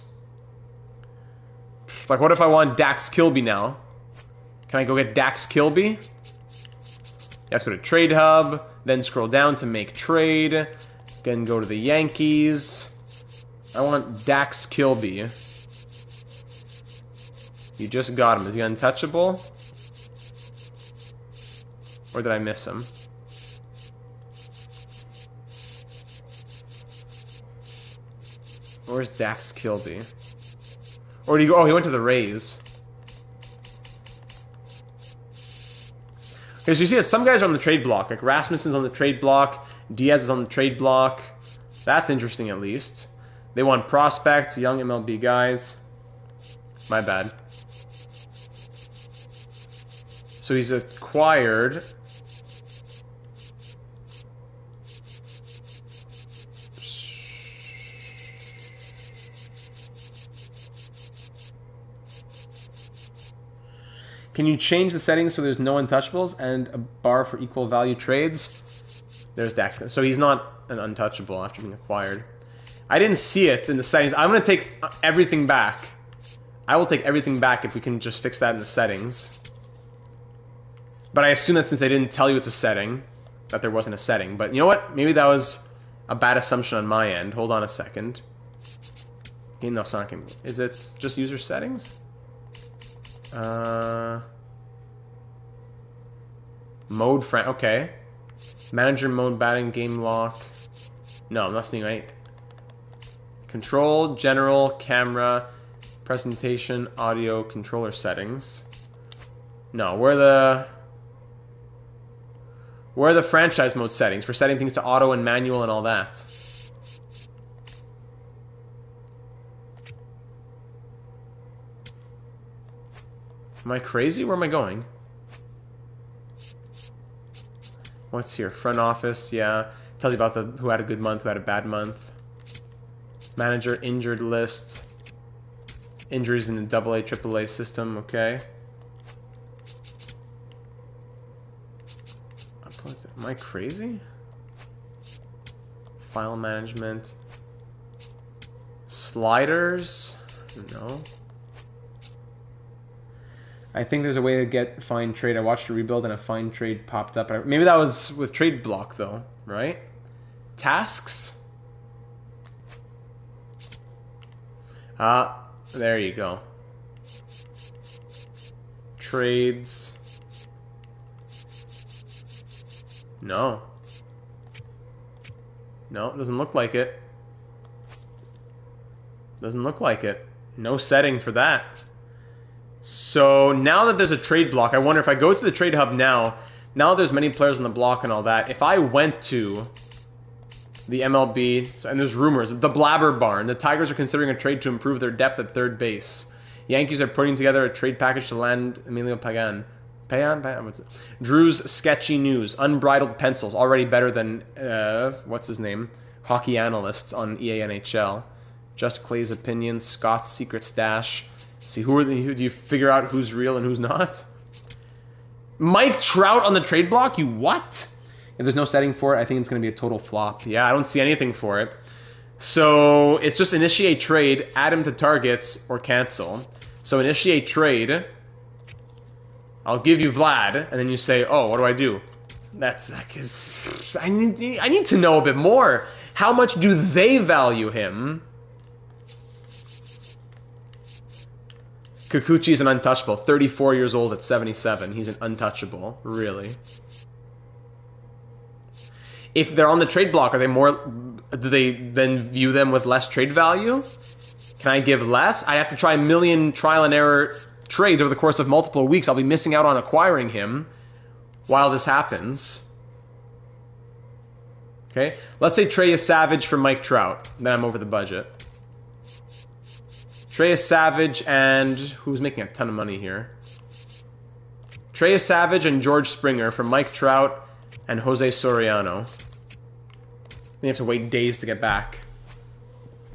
S1: Like, what if I want Dax Kilby now? Can I go get Dax Kilby? You have to go to Trade Hub, then scroll down to make trade, then go to the Yankees. I want Dax Kilby. You just got him. Is he untouchable? Or did I miss him? Where's Dax Kilby? Or did he go? Oh, he went to the Rays. Okay, so you see that some guys are on the trade block. Like Rasmussen's on the trade block. Diaz is on the trade block. That's interesting, at least. They want prospects, young MLB guys. My bad. So he's acquired. Can you change the settings so there's no untouchables and a bar for equal value trades? There's Dax. So he's not an untouchable after being acquired. I didn't see it in the settings. I'm going to take everything back. I will take everything back if we can just fix that in the settings. But I assume that since they didn't tell you it's a setting, that there wasn't a setting. But you know what? Maybe that was a bad assumption on my end. Hold on a second. Game no, it's not game. Is it just user settings? Mode friend. Okay. Manager mode, batting, game lock. No, nothing right. Control, general, camera, presentation, audio, controller settings. No, where are the franchise mode settings for setting things to auto and manual and all that? Am I crazy? Where am I going? What's here? Front office, yeah. Tells you about who had a good month, who had a bad month. Manager, injured list. Injuries in the AA, AAA system, okay. Am I crazy? File management. Sliders? No. I think there's a way to get find trade. I watched a rebuild and a find trade popped up. Maybe that was with trade block though, right? Tasks? There you go. Trades. No. No, it doesn't look like it. Doesn't look like it. No setting for that. So now that there's a trade block, I wonder if I go to the trade hub now that there's many players on the block and all that, if I went to the MLB, and there's rumors, the Blabber Barn, the Tigers are considering a trade to improve their depth at third base. Yankees are putting together a trade package to land Emilio Pagan. What's it? Drew's sketchy news. Unbridled pencils. Already better than, what's his name? Hockey analysts on EA NHL. Just Clay's opinions. Scott's secret stash. See, who do you figure out who's real and who's not? Mike Trout on the trade block? You what? If there's no setting for it, I think it's going to be a total flop. Yeah, I don't see anything for it. So it's just initiate trade, add him to targets, or cancel. So initiate trade. I'll give you Vlad, and then you say, oh, what do I do? That's, I need to know a bit more. How much do they value him? Kikuchi's an untouchable. 34 years old at 77. He's an untouchable. Really. If they're on the trade block, are they more... Do they then view them with less trade value? Can I give less? I have to try a million trial and error trades over the course of multiple weeks. I'll be missing out on acquiring him while this happens. Okay? Let's say Trey is Savage for Mike Trout. Then I'm over the budget. Trey is Savage and... Who's making a ton of money here? Trey is Savage and George Springer for Mike Trout and Jose Soriano. You have to wait days to get back.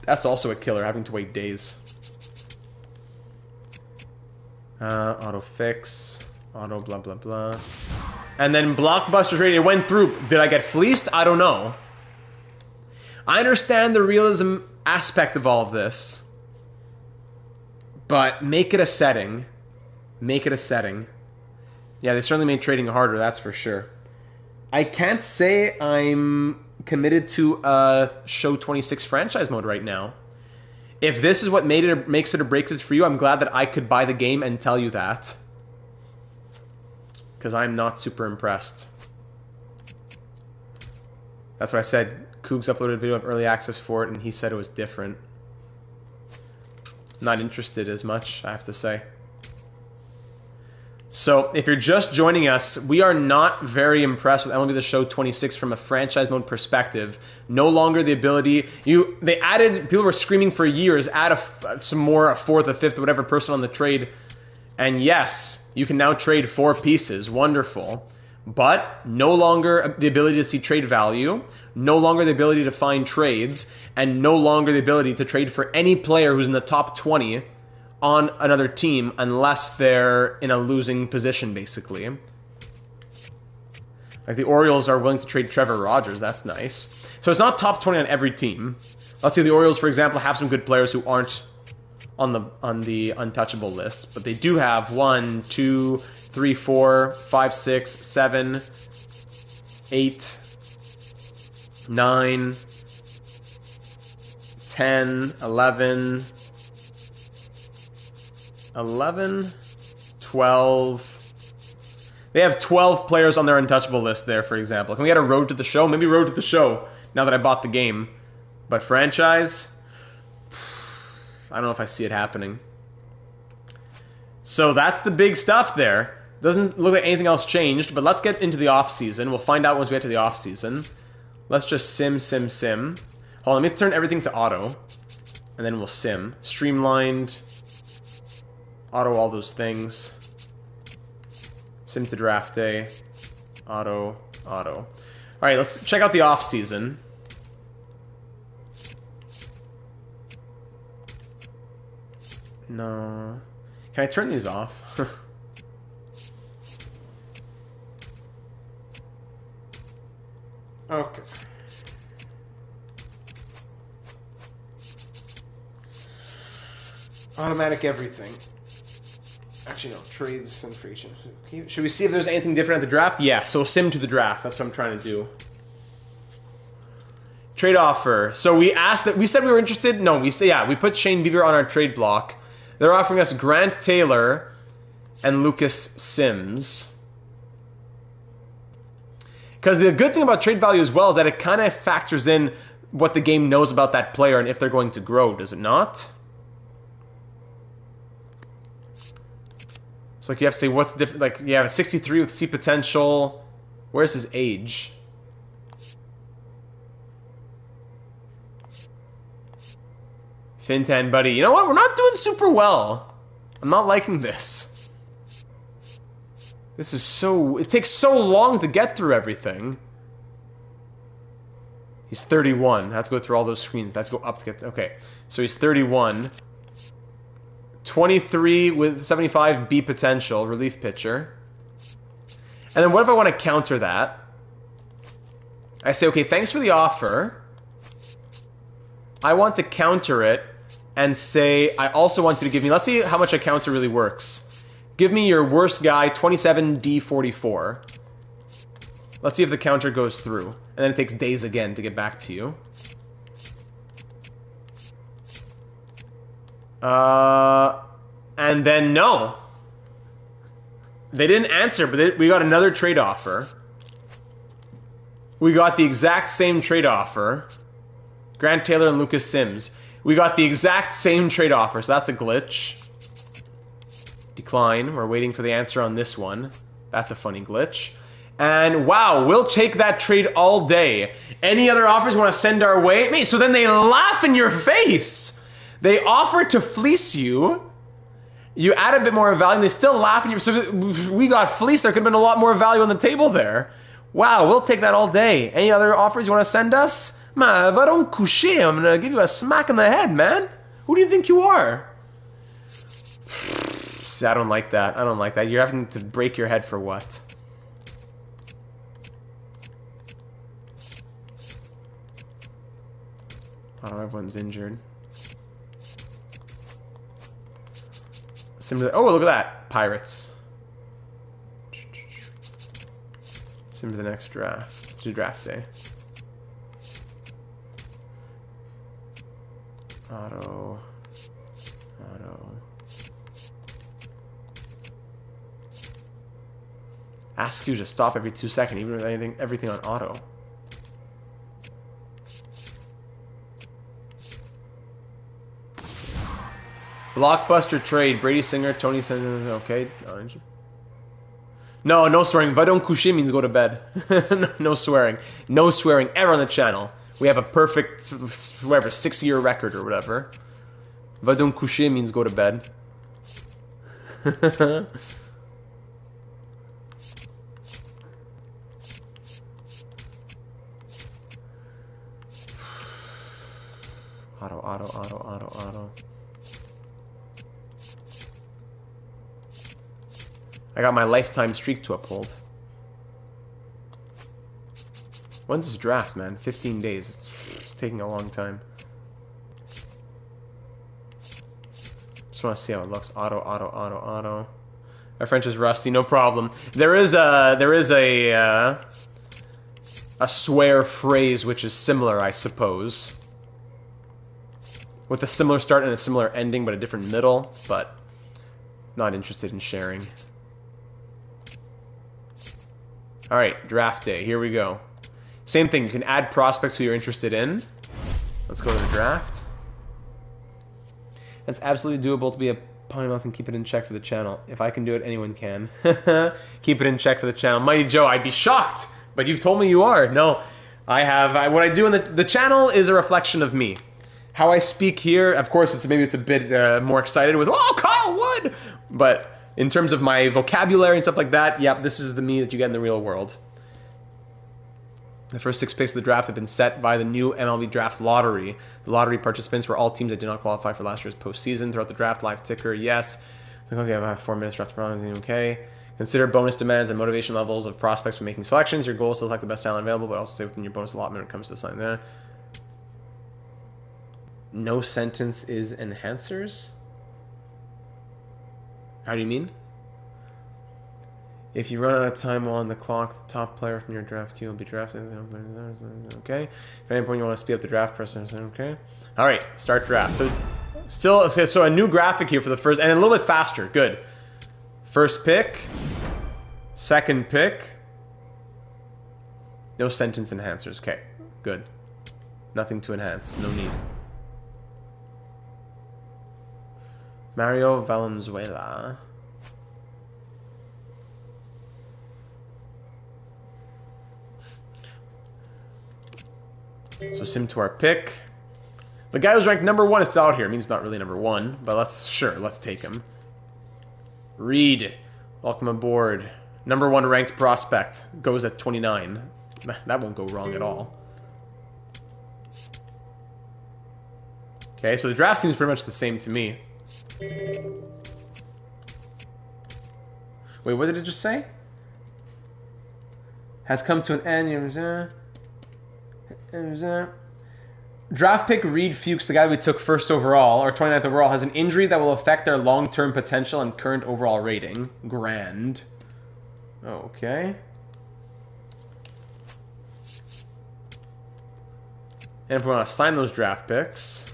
S1: That's also a killer, having to wait days. Auto fix. Auto blah blah blah. And then Blockbuster's ready. It went through. Did I get fleeced? I don't know. I understand the realism aspect of all of this. But make it a setting. Make it a setting. Yeah, they certainly made trading harder, that's for sure. I can't say I'm committed to a Show 26 franchise mode right now. If this is what makes it or breaks it for you, I'm glad that I could buy the game and tell you that. Because I'm not super impressed. That's why I said Cougs uploaded a video of early access for it and he said it was different. Not interested as much, I have to say. So, if you're just joining us, we are not very impressed with MLB The Show 26 from a franchise mode perspective. No longer the ability... They added... People were screaming for years, add some more, a fourth, a fifth, whatever person on the trade. And yes, you can now trade 4 pieces. Wonderful. But no longer the ability to see trade value, no longer the ability to find trades, and no longer the ability to trade for any player who's in the top 20 on another team unless they're in a losing position, basically. Like the Orioles are willing to trade Trevor Rogers. That's nice. So it's not top 20 on every team. Let's say the Orioles, for example, have some good players who aren't on the untouchable list, but they do have 1, 2, 3, 4, 5, 6, 7, 8, 9, 10, 11, 12. They have 12 players on their untouchable list there, for example. Can we get a road to the show? Maybe road to the show, now that I bought the game. But franchise? I don't know if I see it happening. So that's the big stuff there. Doesn't look like anything else changed, but let's get into the off-season. We'll find out once we get to the off-season. Let's just sim. Hold on, let me turn everything to auto. And then we'll sim. Streamlined. Auto all those things. Sim to draft day. Auto. Alright, let's check out the off-season. No. Can I turn these off? Okay. Automatic everything. Actually, no. Trades and free agents. Should we see if there's anything different at the draft? Yeah, so sim to the draft. That's what I'm trying to do. Trade offer. So we asked that. We said we were interested. No, we say yeah. We put Shane Bieber on our trade block. They're offering us Grant Taylor and Lucas Sims. Because the good thing about trade value as well is that it kind of factors in what the game knows about that player and if they're going to grow. Does it not? So like you have to say what's different. Like you have a 63 with C potential. Where's his age? Fintan, buddy. You know what? We're not doing super well. I'm not liking this. This is so... It takes so long to get through everything. He's 31. I have to go through all those screens. Let's go up to get... Okay. So he's 31. 23 with 75 B potential. Relief pitcher. And then what if I want to counter that? I say, okay, thanks for the offer. I want to counter it and say, I also want you to give me... Let's see how much a counter really works. Give me your worst guy, 27D44. Let's see if the counter goes through. And then it takes days again to get back to you. And then no. They didn't answer, but we got another trade offer. We got the exact same trade offer. Grant Taylor and Lucas Sims. We got the exact same trade offer, so that's a glitch. Decline. We're waiting for the answer on this one. That's a funny glitch. And wow, we'll take that trade all day. Any other offers you want to send our way? Mate, so then they laugh in your face. They offer to fleece you. You add a bit more value, and they still laugh in your... So we got fleeced. There could have been a lot more value on the table there. Wow, we'll take that all day. Any other offers you want to send us? Ma, va donc coucher. I'm going to give you a smack in the head, man. Who do you think you are? I don't like that. I don't like that. You're having to break your head for what? Oh, everyone's injured. Similar. Oh, look at that. Pirates. Sim to the next draft. Let's do draft day. Auto. Ask you to stop every 2 seconds, even with everything on auto. Blockbuster trade. Brady Singer, Tony Singer. Okay. No swearing. Va donc coucher means go to bed. No swearing. No swearing ever on the channel. We have a perfect, whatever, 6-year record or whatever. Va donc coucher means go to bed. Auto. I got my lifetime streak to uphold. When's this draft, man? 15 days. It's taking a long time. Just want to see how it looks. Auto, auto, auto, auto. My French is rusty, no problem. There is a swear phrase which is similar, I suppose, with a similar start and a similar ending, but a different middle. But not interested in sharing. All right, draft day. Here we go. Same thing. You can add prospects who you're interested in. Let's go to the draft. It's absolutely doable to be a polymorph and keep it in check for the channel. If I can do it, anyone can. Keep it in check for the channel. Mighty Joe, I'd be shocked, but you've told me you are. No, I have. What I do in the channel is a reflection of me. How I speak here, of course, maybe it's a bit more excited with, oh, Kyle Wood! But in terms of my vocabulary and stuff like that, yep, this is the me that you get in the real world. The first 6 picks of the draft have been set by the new MLB Draft Lottery. The lottery participants were all teams that did not qualify for last year's postseason. Throughout the draft, live ticker, yes. Okay, I have 4 minutes draft problems, okay. Consider bonus demands and motivation levels of prospects when making selections. Your goal is to select the best talent available, but also stay within your bonus allotment when it comes to something there. No sentence is enhancers? How do you mean? If you run out of time while on the clock, the top player from your draft queue will be drafted. Okay. If at any point you want to speed up the draft process, okay. All right, start draft. So, still, okay, so a new graphic here for the first, and a little bit faster. Good. First pick, second pick. No sentence enhancers. Okay, good. Nothing to enhance. No need. Mario Valenzuela. So sim to our pick. The guy who's ranked number 1 is still out here. It means he's not really number 1, but let's take him. Reed, welcome aboard. Number 1 ranked prospect goes at 29. That won't go wrong at all. Okay, so the draft seems pretty much the same to me. Wait, what did it just say? Has come to an end. Draft pick Reed Fuchs, the guy we took first overall, or 29th overall, has an injury that will affect their long-term potential and current overall rating. Grand. Okay. And if we want to assign those draft picks...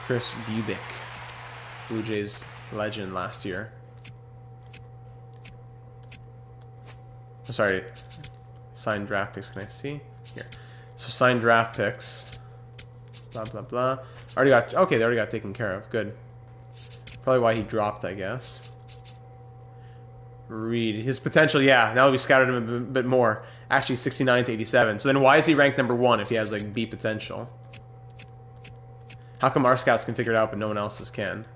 S1: Chris Bubick, Blue Jays legend last year. Sorry, signed draft picks, can I see? Here. So signed draft picks. Blah, blah, blah. Already got, okay, they already got taken care of. Good. Probably why he dropped, I guess. Reed. His potential, yeah, now that we scouted him a bit more. Actually, 69 to 87. So then why is he ranked number 1 if he has, like, B potential? How come our scouts can figure it out, but no one else's can?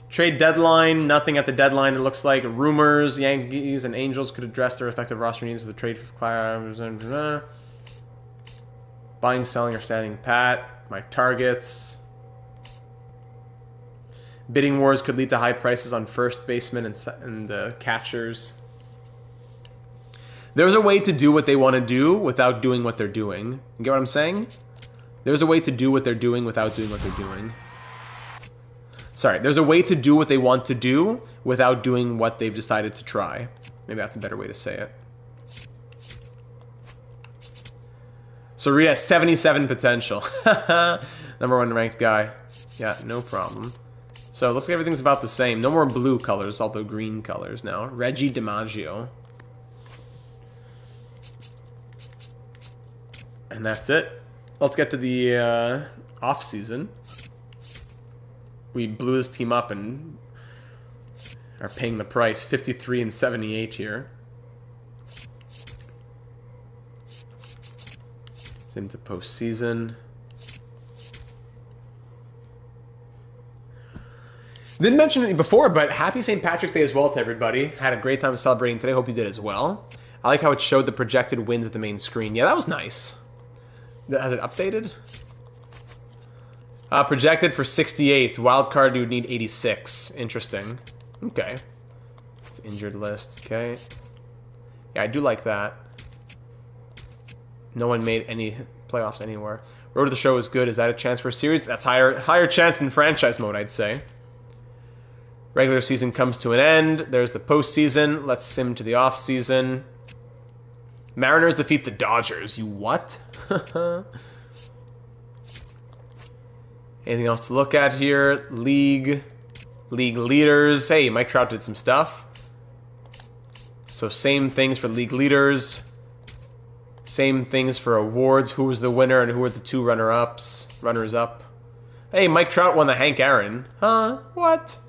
S1: Trade deadline, nothing at the deadline, it looks like. Rumors, Yankees and Angels could address their respective roster needs with the trade for buying, selling, or standing pat. My targets. Bidding wars could lead to high prices on first basemen and catchers. There's a way to do what they want to do without doing what they're doing. You get what I'm saying? There's a way to do what they're doing without doing what they're doing. Sorry, there's a way to do what they want to do without doing what they've decided to try. Maybe that's a better way to say it. So Reed has 77 potential. Number 1 ranked guy. Yeah, no problem. So it looks like everything's about the same. No more blue colors, although green colors now. Reggie DiMaggio. And that's it. Let's get to the off-season. We blew this team up and are paying the price. 53 and 78 here. It's into postseason. Didn't mention it before, but happy St. Patrick's Day as well to everybody. Had a great time celebrating today. Hope you did as well. I like how it showed the projected wins at the main screen. Yeah, that was nice. Has it updated? Projected for 68. Wildcard, you would need 86. Interesting. Okay. It's injured list. Okay. Yeah, I do like that. No one made any playoffs anywhere. Road to the Show is good. Is that a chance for a series? That's higher chance than franchise mode, I'd say. Regular season comes to an end. There's the postseason. Let's sim to the off season. Mariners defeat the Dodgers. You what? Anything else to look at here? League leaders. Hey, Mike Trout did some stuff. So same things for league leaders. Same things for awards. Who was the winner and who were the two runners-up. Hey, Mike Trout won the Hank Aaron. Huh? What?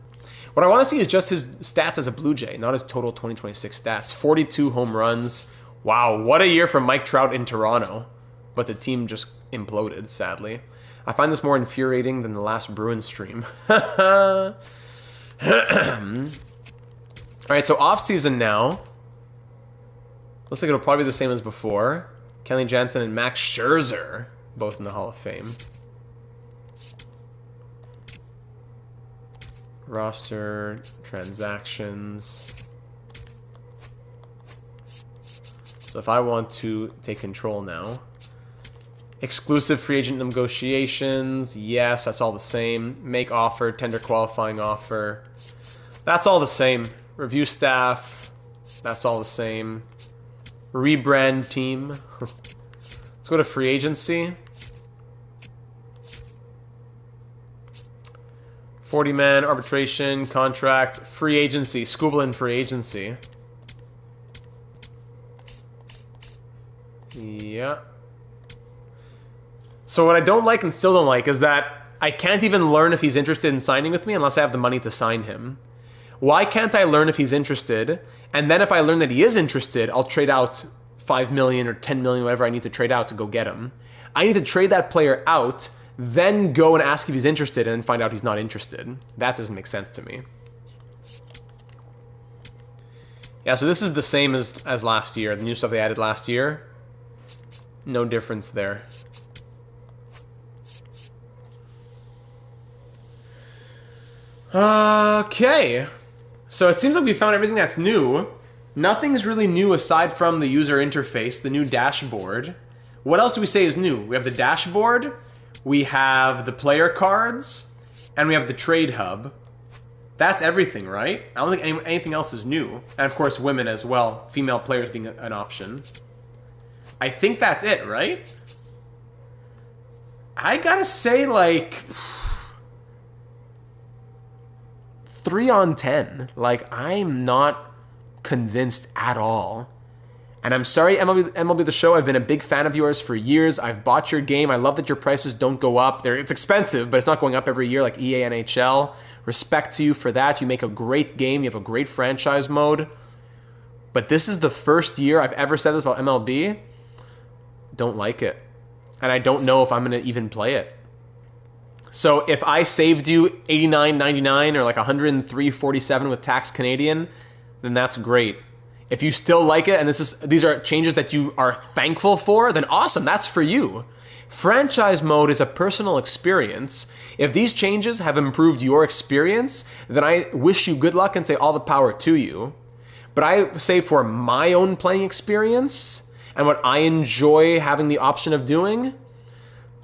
S1: What I want to see is just his stats as a Blue Jay, not his total 2026 stats. 42 home runs. Wow, what a year for Mike Trout in Toronto. But the team just imploded, sadly. I find this more infuriating than the last Bruins stream. Alright, so off-season now. Looks like it'll probably be the same as before. Kenley Jansen and Max Scherzer, both in the Hall of Fame. Roster, transactions. So if I want to take control now. Exclusive free agent negotiations. Yes, that's all the same. Make offer, tender qualifying offer. That's all the same. Review staff. That's all the same. Rebrand team. Let's go to free agency. 40-man arbitration, contract, free agency. Scooblein free agency. Yeah. So what I don't like and still don't like is that I can't even learn if he's interested in signing with me unless I have the money to sign him. Why can't I learn if he's interested? And then if I learn that he is interested, I'll trade out 5 million or 10 million, whatever I need to trade out to go get him. I need to trade that player out, then go and ask if he's interested and find out he's not interested. That doesn't make sense to me. Yeah, so this is the same as last year. The new stuff they added last year. No difference there. Okay. So it seems like we found everything that's new. Nothing's really new aside from the user interface, the new dashboard. What else do we say is new? We have the dashboard, we have the player cards, and we have the trade hub. That's everything, right? I don't think anything else is new. And of course, women as well. Female players being an option. I think that's it, right? I gotta say, like... 3 on 10. Like, I'm not convinced at all. And I'm sorry, MLB The Show, I've been a big fan of yours for years. I've bought your game. I love that your prices don't go up. It's expensive, but it's not going up every year like EA NHL. Respect to you for that. You make a great game. You have a great franchise mode. But this is the first year I've ever said this about MLB. Don't like it. And I don't know if I'm going to even play it. So if I saved you $89.99 or like $103.47 with tax Canadian, then that's great. If you still like it and these are changes that you are thankful for, then awesome, that's for you. Franchise mode is a personal experience. If these changes have improved your experience, then I wish you good luck and say all the power to you. But I say for my own playing experience and what I enjoy having the option of doing,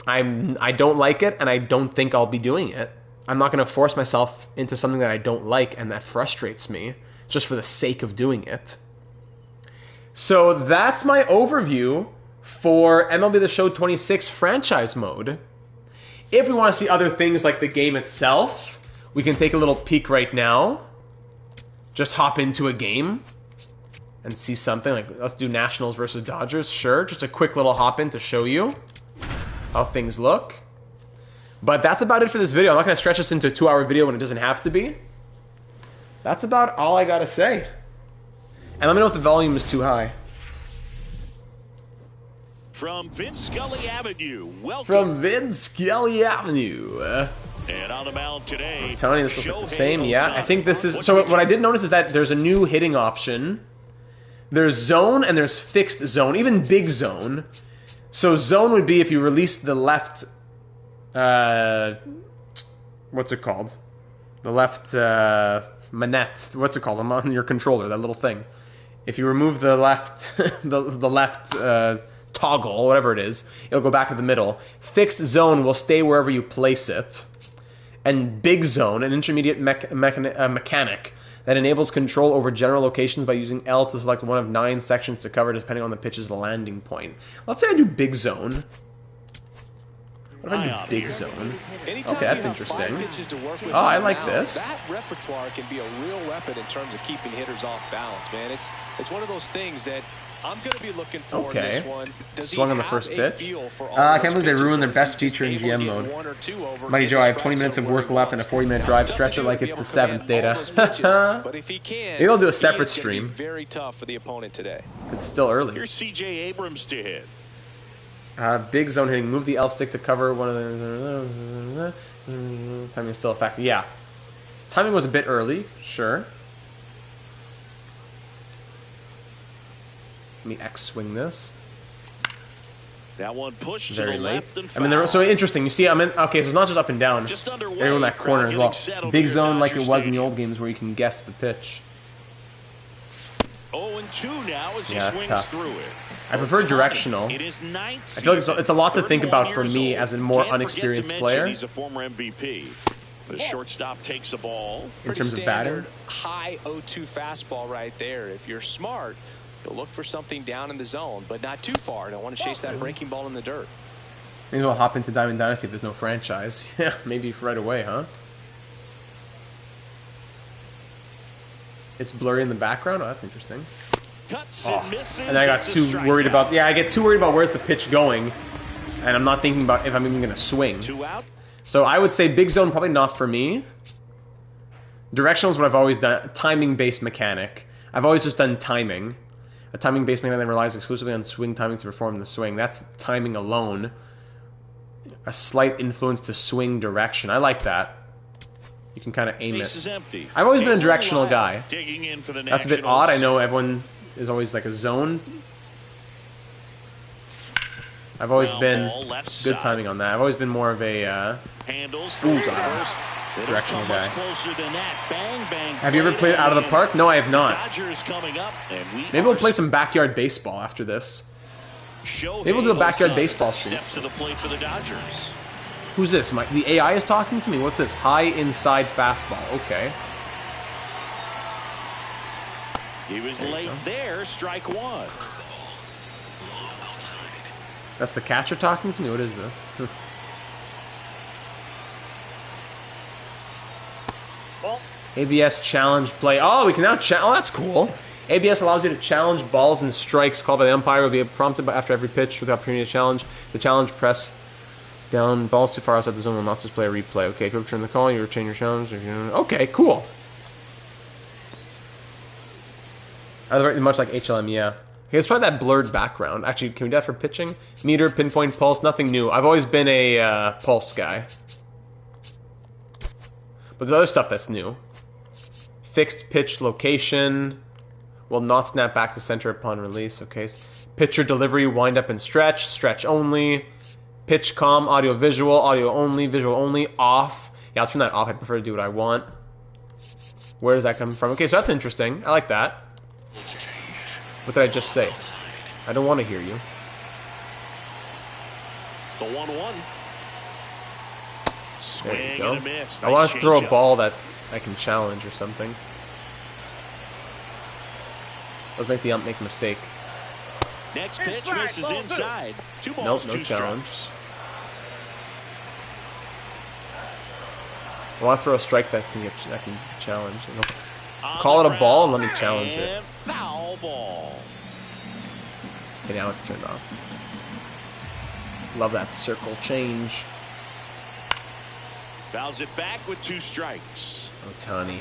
S1: I don't like it, and I don't think I'll be doing it. I'm not going to force myself into something that I don't like and that frustrates me just for the sake of doing it. So that's my overview for MLB The Show 26 franchise mode. If we want to see other things like the game itself, we can take a little peek right now. Just hop into a game and see something. Like, let's do Nationals versus Dodgers. Sure, just a quick little hop in to show you how things look. But that's about it for this video. I'm not going to stretch this into a 2-hour video when it doesn't have to be. That's about all I got to say. And let me know if the volume is too high.
S2: From Vince Scully Avenue, welcome.
S1: From Vince Scully Avenue.
S2: And on the mound today,
S1: I'm telling you, this looks like the same. Yeah, I think this is... So what I did notice is that there's a new hitting option. There's zone and there's fixed zone, even big zone. So zone would be if you release the left... what's it called? The left manette. What's it called? I'm on your controller, that little thing. If you remove the left the left toggle, whatever it is, it'll go back to the middle. Fixed zone will stay wherever you place it. And big zone, an intermediate mechanic that enables control over general locations by using L to select one of 9 sections to cover depending on the pitch's landing point. Let's say I do big zone. What if I do big zone? Okay, that's interesting. Oh, I like this.
S3: That repertoire can be a real weapon in terms of keeping hitters off balance, man. It's one of those things that I'm going to be looking for in this one.
S1: Swung on the first pitch. I can't believe they ruined their best feature in GM mode. Mighty Joe, I have 20 minutes of work left and a 40-minute drive. Stretch it like it's the 7th, Data. Maybe I'll do a separate stream.
S3: Very tough for the opponent today.
S1: It's still early.
S2: Here's C.J. Abrams to hit.
S1: Big zone hitting. Move the L stick to cover one of the... Timing is still effective. Yeah. Timing was a bit early. Sure. Let me X-swing this.
S2: That one pushed
S1: very
S2: to the
S1: late.
S2: left and
S1: I mean, they're so interesting. You see, I'm in... Okay, so it's not just up and down. They're in that corner as well. Big zone like it was in the old games where you can guess the pitch.
S2: 0-2 now as he swings
S1: tough.
S2: through it.
S1: I prefer directional.
S2: It is
S1: I feel like it's a lot to think about for me as a more unexperienced player.
S2: He's a former MVP. The shortstop takes the ball.
S1: In terms of batting,
S3: high 0-2 fastball right there. If you're smart, you'll look for something down in the zone, but not too far. Don't want to chase that breaking ball in the dirt.
S1: Maybe we'll hop into Diamond Dynasty if there's no franchise. Yeah, maybe right away, huh? It's blurry in the background. Oh, that's interesting. And I got too worried about... Yeah, I get too worried about where's the pitch going, and I'm not thinking about if I'm even going to swing. So I would say big zone, probably not for me. Directional is what I've always done. Timing-based mechanic. I've always just done timing. A timing-based mechanic that relies exclusively on swing timing to perform the swing. That's timing alone. A slight influence to swing direction. I like that. You can kind of aim it. I've always been a directional guy. That's a bit odd. I know everyone is always like a zone. I've always been good timing on that. I've always been more of a directional guy. Have you ever played Out of the Park? No, I have not. Maybe we'll play some backyard baseball after this. Maybe we'll do a backyard baseball stream. Who's this? The AI is talking to me? What's this? High inside fastball. Okay.
S2: He was late there. Strike one.
S1: That's the catcher talking to me? What is this? ABS challenge play. Oh, we can now challenge. Oh, that's cool. ABS allows you to challenge balls and strikes called by the umpire. Will be prompted after every pitch with the opportunity to challenge. The challenge press down. Balls too far outside the zone will not display a replay. Okay, if you return the call, you retain your challenge. Okay, cool. Much like HLM, yeah. Okay, let's try that blurred background. Actually, can we do that for pitching? Meter, pinpoint, pulse, nothing new. I've always been a pulse guy. But there's other stuff that's new. Fixed pitch location. Will not snap back to center upon release. Okay. Pitcher delivery, wind up and stretch. Stretch only. Pitch calm, audio visual. Audio only, visual only. Off. Yeah, I'll turn that off. I prefer to do what I want. Where does that come from? Okay, so that's interesting. I like that. What did I just say? I don't want to hear you.
S2: The 1-1.
S1: There you go. I want to throw a ball that I can challenge or something. Let's make the ump make a mistake.
S2: Next pitch misses inside. Two
S1: Nope,
S2: balls,
S1: no
S2: two
S1: challenge.
S2: strikes.
S1: I want to throw a strike that can challenge. Call it a ball and let me challenge it.
S2: Foul ball.
S1: Okay, now it's turned off. Love that circle change.
S2: Fouls it back with 2 strikes.
S1: Ohtani.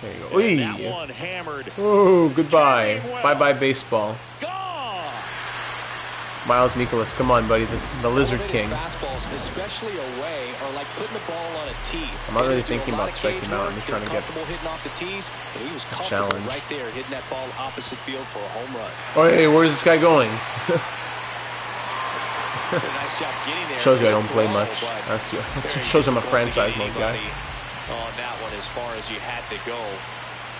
S1: There you go.
S2: That one hammered.
S1: Oh, goodbye. Bye-bye baseball.
S2: Gone.
S1: Miles Mikolas, come on, buddy. The Lizard King.
S3: Fastballs, especially away, are like putting the ball on a tee.
S1: I'm not really thinking about striking him out. I'm just trying to get
S3: hitting off the tees, but he was
S1: a challenge.
S3: Right there, hitting that ball opposite field for a home run.
S1: Oh, hey, where's this guy going?
S3: Nice job getting there.
S1: Shows you I don't play much. That shows I'm a franchise mode guy.
S3: On that one, as far as you had to go.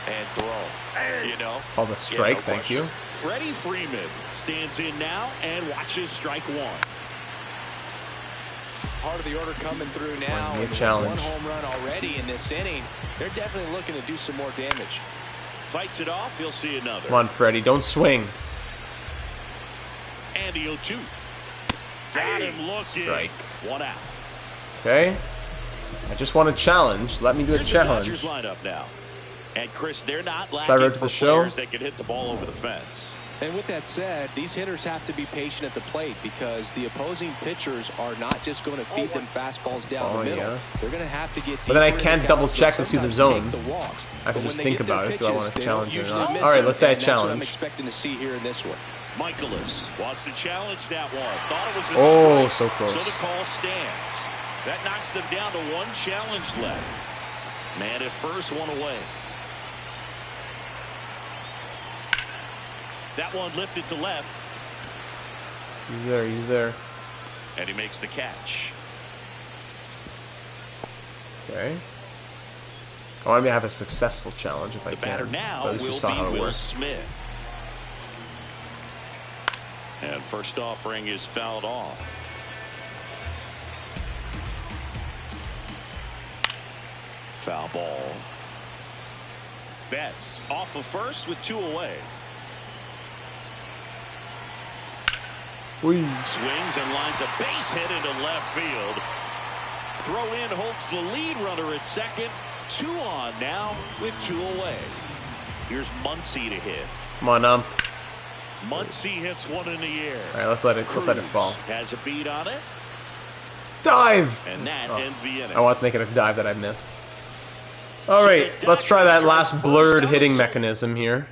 S3: and throw. You know?
S1: Call the strike,
S3: no
S1: thank you.
S2: Freddie Freeman stands in now and watches strike one.
S3: Part of the order coming through now.
S1: One
S3: And
S1: challenge.
S3: one home run already in this inning. They're definitely looking to do some more damage.
S2: Fights it off. He'll see another.
S1: Come on, Freddie, don't swing.
S2: And he'll shoot. Got him looking.
S1: Strike.
S2: One out.
S1: Okay. I just want a challenge. Let me do a
S2: Here's
S1: challenge.
S2: the Dodgers lineup now. And Chris, they're not
S1: Should I
S2: lacking
S1: road to
S2: for
S1: the show?
S2: players that can hit the ball over the fence.
S3: And with that said, these hitters have to be patient at the plate because the opposing pitchers are not just going to feed them fastballs down the middle.
S1: Yeah.
S3: They're going to have to get.
S1: But then I
S3: deeper
S1: can't
S3: into
S1: double
S3: counts,
S1: check
S3: but
S1: to see the
S3: sometimes
S1: zone.
S3: take the walks.
S1: I have
S3: But
S1: to
S3: when
S1: just
S3: they
S1: think
S3: get their
S1: about it. Do I
S3: pitches,
S1: want to
S3: they
S1: challenge
S3: don't
S1: or
S3: usually
S1: not?
S3: miss
S1: All right,
S3: them,
S1: let's say I
S3: and that's what I'm
S1: challenge.
S3: expecting to see here in this one.
S2: Michaelis wants to challenge that one. Thought it was a
S1: Oh,
S2: strike,
S1: so close.
S2: So the call stands. That knocks them down to one challenge left. Man at first, one away. That one lifted to left.
S1: He's there, he's there.
S2: And he makes the catch.
S1: Okay. I want to have a successful challenge if I
S2: The
S1: can.
S2: batter now
S1: But at least we
S2: will
S1: saw how
S2: be
S1: it
S2: Will
S1: works.
S2: Smith. And first offering is fouled off. Foul ball. Betts off of first with two away.
S1: Whee.
S2: Swings and lines a base hit into left field. Throw in holds the lead runner at second. Two on now with two away. Here's Muncy to hit.
S1: Come on,
S2: Muncy hits one in the air.
S1: All right, let's let it fall.
S2: Has a beat on it,
S1: Dive.
S2: and that ends the inning.
S1: I want to make it a dive that I missed. All right, let's try that last blurred hitting mechanism here.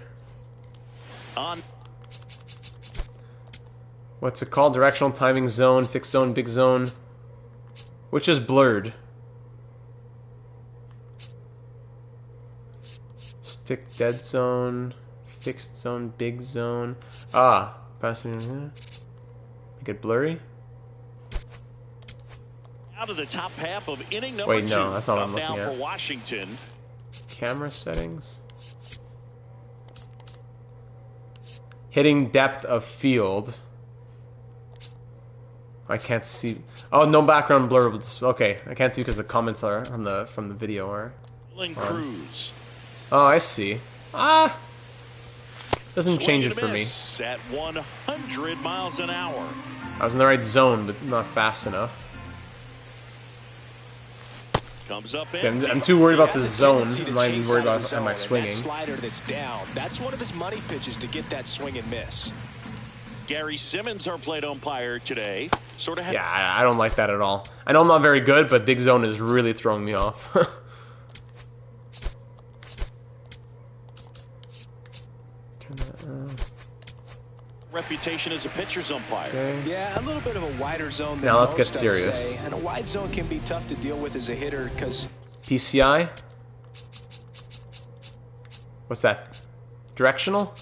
S2: On
S1: What's it called? Directional timing zone, fixed zone, big zone. Which is blurred? Stick dead zone, fixed zone, big zone. Ah, passing. Make it blurry.
S2: out of the top half of inning number
S1: Wait, no,
S2: two.
S1: that's not what
S2: Up
S1: I'm looking
S2: now
S1: at.
S2: for Washington.
S1: Camera settings. Hitting depth of field. I can't see. Oh, no background blur. Okay, I can't see because the comments are on the from the video are.
S2: Cruz.
S1: Oh, I see. Ah, doesn't change
S2: Swing
S1: it
S2: and
S1: for me.
S2: miss at 100 miles an hour.
S1: I was in the right zone, but not fast enough.
S2: Comes up
S1: See, I'm
S2: empty.
S1: too worried about the
S3: He has a
S1: zone.
S3: tendency to
S1: I'm not even
S3: chase
S1: worried
S3: out of
S1: about
S3: the
S1: am I
S3: zone, and
S1: swinging.
S3: that slider that's down, that's one of his money pitches to get that swing and miss.
S2: Gary Simmons, our plate umpire today, sort of had
S1: Yeah, I don't like that at all. I know I'm not very good, but big zone is really throwing me off. Turn that on.
S2: reputation as a pitcher's umpire.
S1: Okay.
S3: Yeah, a little bit of a wider zone than
S1: Now let's get
S3: most, I'd
S1: serious.
S3: say. And a wide zone can be tough to deal with as a hitter because
S1: PCI? What's that? Directional?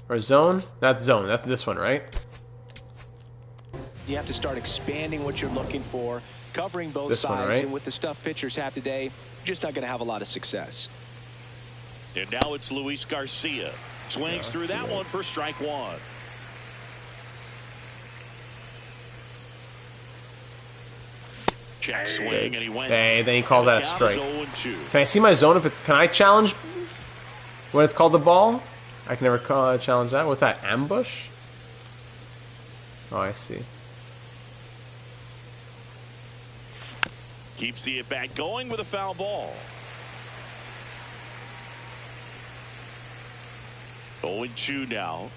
S1: Or zone? That's zone. That's this one, right?
S3: you have to start expanding what you're looking for, covering both
S1: This one,
S3: sides.
S1: right?
S3: And with the stuff pitchers have today, you're just not going to have a lot of success.
S2: And now it's Luis Garcia. Swings through that one for strike one. Check swing, and he went.
S1: Hey, then he calls that a
S2: Count is
S1: strike.
S2: 0-2.
S1: Can I see my zone if it's... Can I challenge when it's called the ball? I can never challenge that. What's that? Ambush? Oh, I see.
S2: Keeps the at-bat going with a foul ball. 0-2 now.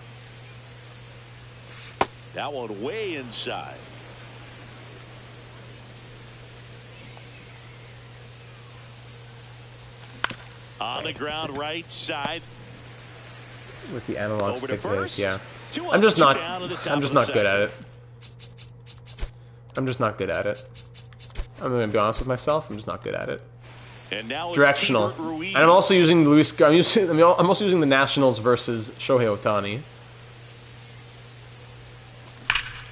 S2: That one way inside. On the ground right side.
S1: With the analog
S2: Over to
S1: stick there,
S2: first.
S1: yeah.
S2: Two
S1: I'm
S2: up,
S1: just
S2: two
S1: not...
S2: down to the top
S1: I'm
S2: of
S1: just
S2: the
S1: not good at
S2: second.
S1: it. I'm just not good at it. I'm going to be honest with myself. I'm just not good at it.
S2: And now it's
S1: Directional.
S2: Keibert Ruiz.
S1: And I'm also using Luis... I'm also using the Nationals versus Shohei Ohtani.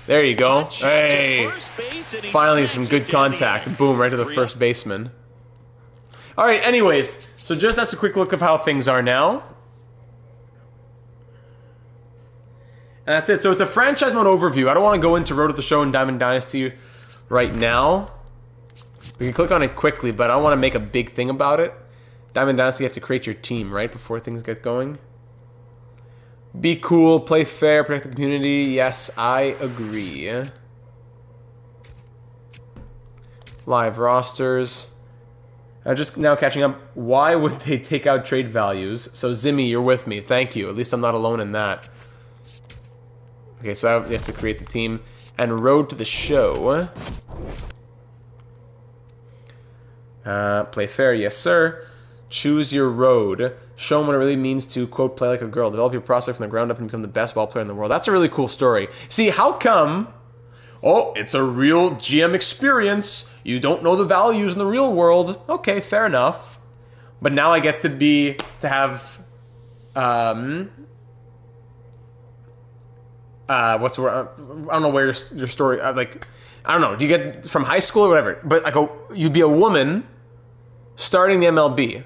S1: There you go.
S2: Hot shot to
S1: Hey!
S2: first base, and he
S1: Finally,
S2: snags
S1: some
S2: it
S1: good
S2: down the
S1: contact.
S2: end.
S1: Boom, right to the
S2: 3
S1: first
S2: up.
S1: baseman. All right, anyways, so just that's a quick look of how things are now. And that's it. So it's a franchise mode overview. I don't want to go into Road to the Show and Diamond Dynasty right now. We can click on it quickly, but I don't want to make a big thing about it. Diamond Dynasty, you have to create your team, right, before things get going. Be cool, play fair, protect the community. Yes, I agree. Live rosters. Just now catching up. Why would they take out trade values? So Zimmy, you're with me. Thank you. At least I'm not alone in that. Okay, so you have to create the team. And Road to the Show. Play fair, yes sir. Choose your road. Show them what it really means to, quote, play like a girl. Develop your prospect from the ground up and become the best ball player in the world. That's a really cool story. See, how come... Oh, it's a real GM experience. You don't know the values in the real world. Okay, fair enough. But now I get to have... what's the word? I don't know where your story... like, I don't know. Do you get from high school or whatever? But like you'd be a woman starting the MLB,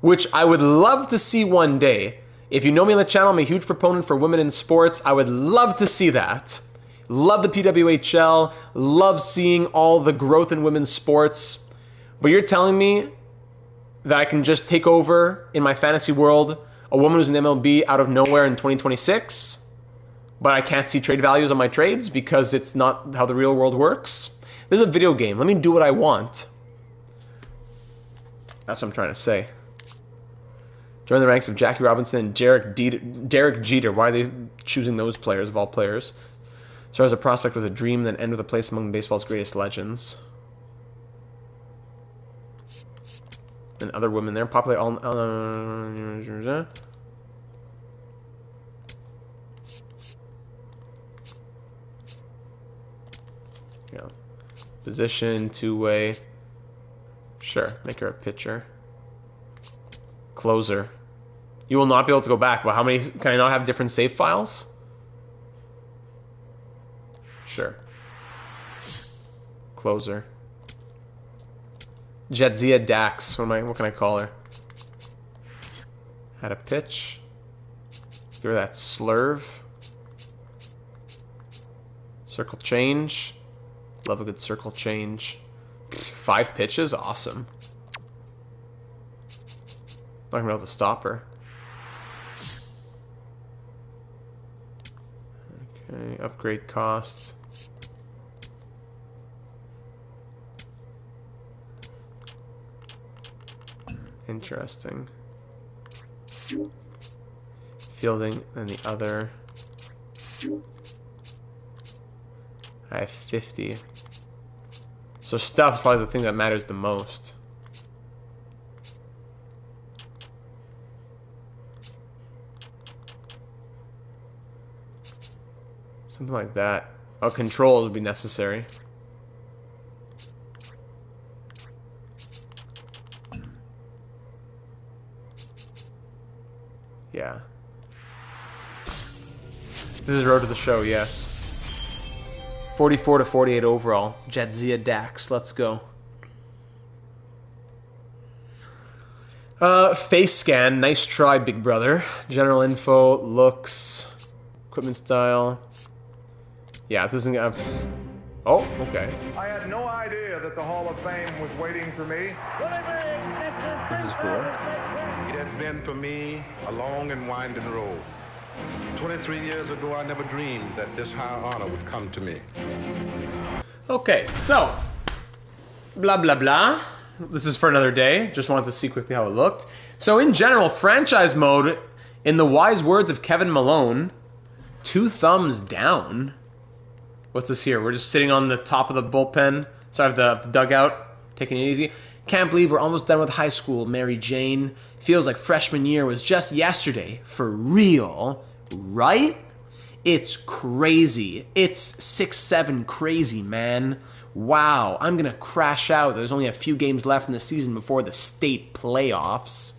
S1: which I would love to see one day. If you know me on the channel, I'm a huge proponent for women in sports. I would love to see that. Love the PWHL. Love seeing all the growth in women's sports. But you're telling me that I can just take over in my fantasy world a woman who's in MLB out of nowhere in 2026? But I can't see trade values on my trades because it's not how the real world works? This is a video game. Let me do what I want. That's what I'm trying to say. Join the ranks of Jackie Robinson and Derek Jeter. Why are they choosing those players of all players? Start as a prospect with a dream, then end with a place among baseball's greatest legends. And other women there. Popular all... yeah. Position, two-way. Sure, make her a pitcher. Closer. You will not be able to go back, but how many... Can I not have different save files? Sure. Closer. Jadzia Dax. What can I call her? Had a pitch. Give her that slurve. Circle change. Love a good circle change. 5 pitches? Awesome. Not gonna be able to stop her. Okay, upgrade costs. Interesting. Fielding and the other. I have 50. So stuff's probably the thing that matters the most. Something like that. Oh, control would be necessary. Yeah. This is Road to the Show, yes. 44 to 48 overall. Jadzia Dax, let's go. Face scan, nice try, big brother. General info, looks, equipment style. Yeah, this isn't gonna... Oh, okay.
S4: I had no idea that the Hall of Fame was waiting for me.
S1: This is cool.
S5: It had been for me a long and winding road. 23 years ago, I never dreamed that this high honor would come to me.
S1: Okay, so, blah, blah, blah. This is for another day. Just wanted to see quickly how it looked. So, in general, franchise mode, in the wise words of Kevin Malone, 2 thumbs down. What's this here? We're just sitting on the top of the bullpen. Sorry, the dugout. Taking it easy. Can't believe we're almost done with high school, Mary Jane. Feels like freshman year was just yesterday. For real. Right? It's crazy. It's 6-7 crazy, man. Wow. I'm going to crash out. There's only a few games left in the season before the state playoffs.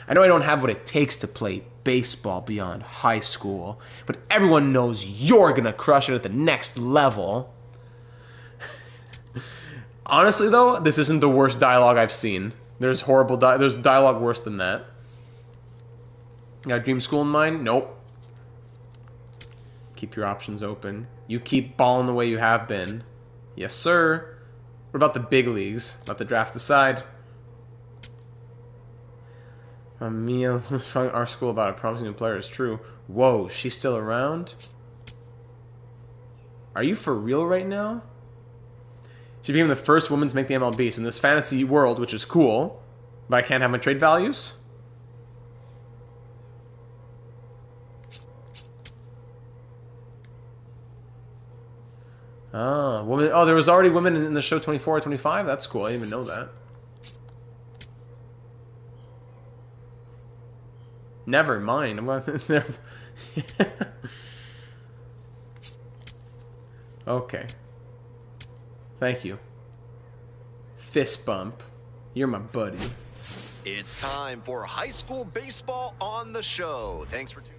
S1: I know I don't have what it takes to play baseball beyond high school, but everyone knows you're going to crush it at the next level. Honestly, though, this isn't the worst dialogue I've seen. There's horrible there's dialogue worse than that. You got a dream school in mind? Nope. Keep your options open. You keep balling the way you have been. Yes, sir. What about the big leagues? Let the draft decide. Mia, our school about a promising new player is true. Whoa, she's still around? Are you for real right now? She became the first woman to make the MLB. So in this fantasy world, which is cool, but I can't have my trade values? Ah, woman. Oh, there was already women in the show 24 or 25? That's cool. I didn't even know that. Never mind. I'm going there. Okay. Thank you. Fist bump. You're my buddy.
S6: It's time for high school baseball on the show. Thanks for tuning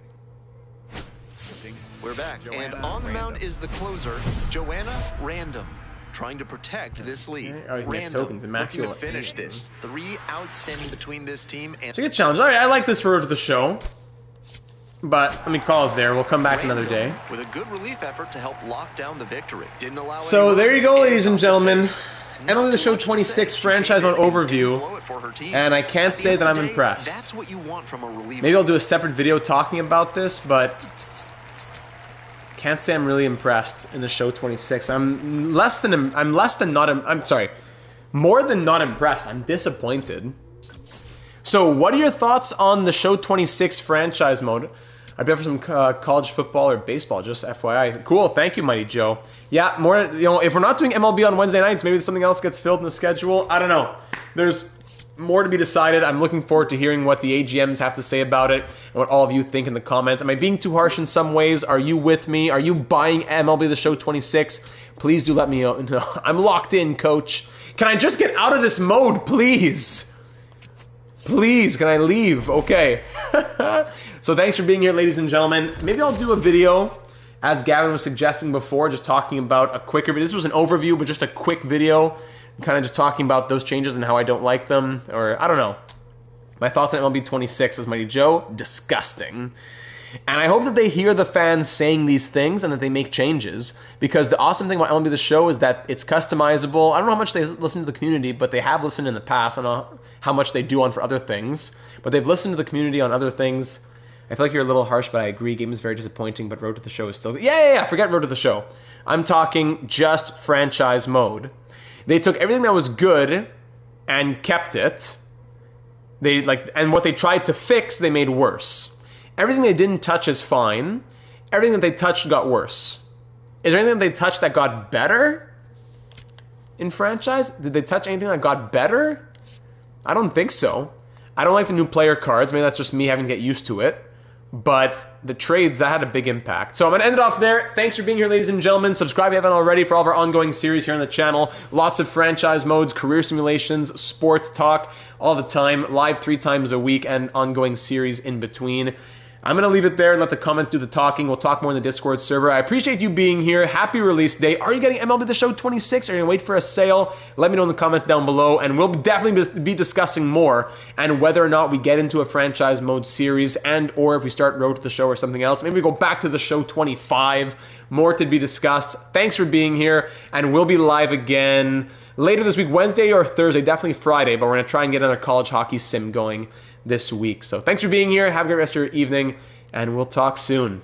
S6: in. We're back, and on the mound is the closer, Joanna Random, trying to protect this lead. Random looking to finish this. 3 outs standing between this team and...
S1: It's a good challenge. All right, I like this for the show. But let me call it there. We'll come back another day.
S6: With a good relief effort to help lock down the victory. Didn't allow
S1: so there you go, ladies and gentlemen. MLB The Show 26 franchise mode overview, and I can't say that I'm impressed.
S6: That's what you want from a reliever.
S1: Maybe I'll do a separate video talking about this, but can't say I'm really impressed in the show 26. I'm more than not impressed. I'm disappointed. So what are your thoughts on the show 26 franchise mode? I'd bet for some college football or baseball, just FYI. Cool, thank you, Mighty Joe. Yeah, more, if we're not doing MLB on Wednesday nights, maybe something else gets filled in the schedule. I don't know. There's more to be decided. I'm looking forward to hearing what the AGMs have to say about it and what all of you think in the comments. Am I being too harsh in some ways? Are you with me? Are you buying MLB The Show 26? Please do let me know. I'm locked in, coach. Can I just get out of this mode, please? Please, can I leave? Okay. So thanks for being here, ladies and gentlemen. Maybe I'll do a video, as Gavin was suggesting before, just talking about a quicker video. This was an overview, but just a quick video, kind of just talking about those changes and how I don't like them, or I don't know. My thoughts on MLB 26 as Mighty Joe, disgusting. And I hope that they hear the fans saying these things and that they make changes, because the awesome thing about MLB The Show is that it's customizable. I don't know how much they listen to the community, but they have listened in the past. I don't know how much they do on for other things, but they've listened to the community on other things. I feel like you're a little harsh, but I agree. Game is very disappointing, but Road to the Show is still... Yeah, forget Road to the Show. I'm talking just franchise mode. They took everything that was good and kept it. And what they tried to fix, they made worse. Everything they didn't touch is fine. Everything that they touched got worse. Is there anything that they touched that got better in franchise? Did they touch anything that got better? I don't think so. I don't like the new player cards. Maybe that's just me having to get used to it. But the trades, that had a big impact. So I'm going to end it off there. Thanks for being here, ladies and gentlemen. Subscribe if you haven't already for all of our ongoing series here on the channel. Lots of franchise modes, career simulations, sports talk, all the time. Live 3 times a week and ongoing series in between. I'm going to leave it there and let the comments do the talking. We'll talk more in the Discord server. I appreciate you being here. Happy release day. Are you getting MLB The Show 26? Are you going to wait for a sale? Let me know in the comments down below, and we'll definitely be discussing more and whether or not we get into a franchise mode series and or if we start Road to the Show or something else. Maybe we go back to the show 25. More to be discussed. Thanks for being here, and we'll be live again later this week, Wednesday or Thursday, definitely Friday, but we're going to try and get another college hockey sim going this week. So thanks for being here. Have a great rest of your evening, and we'll talk soon.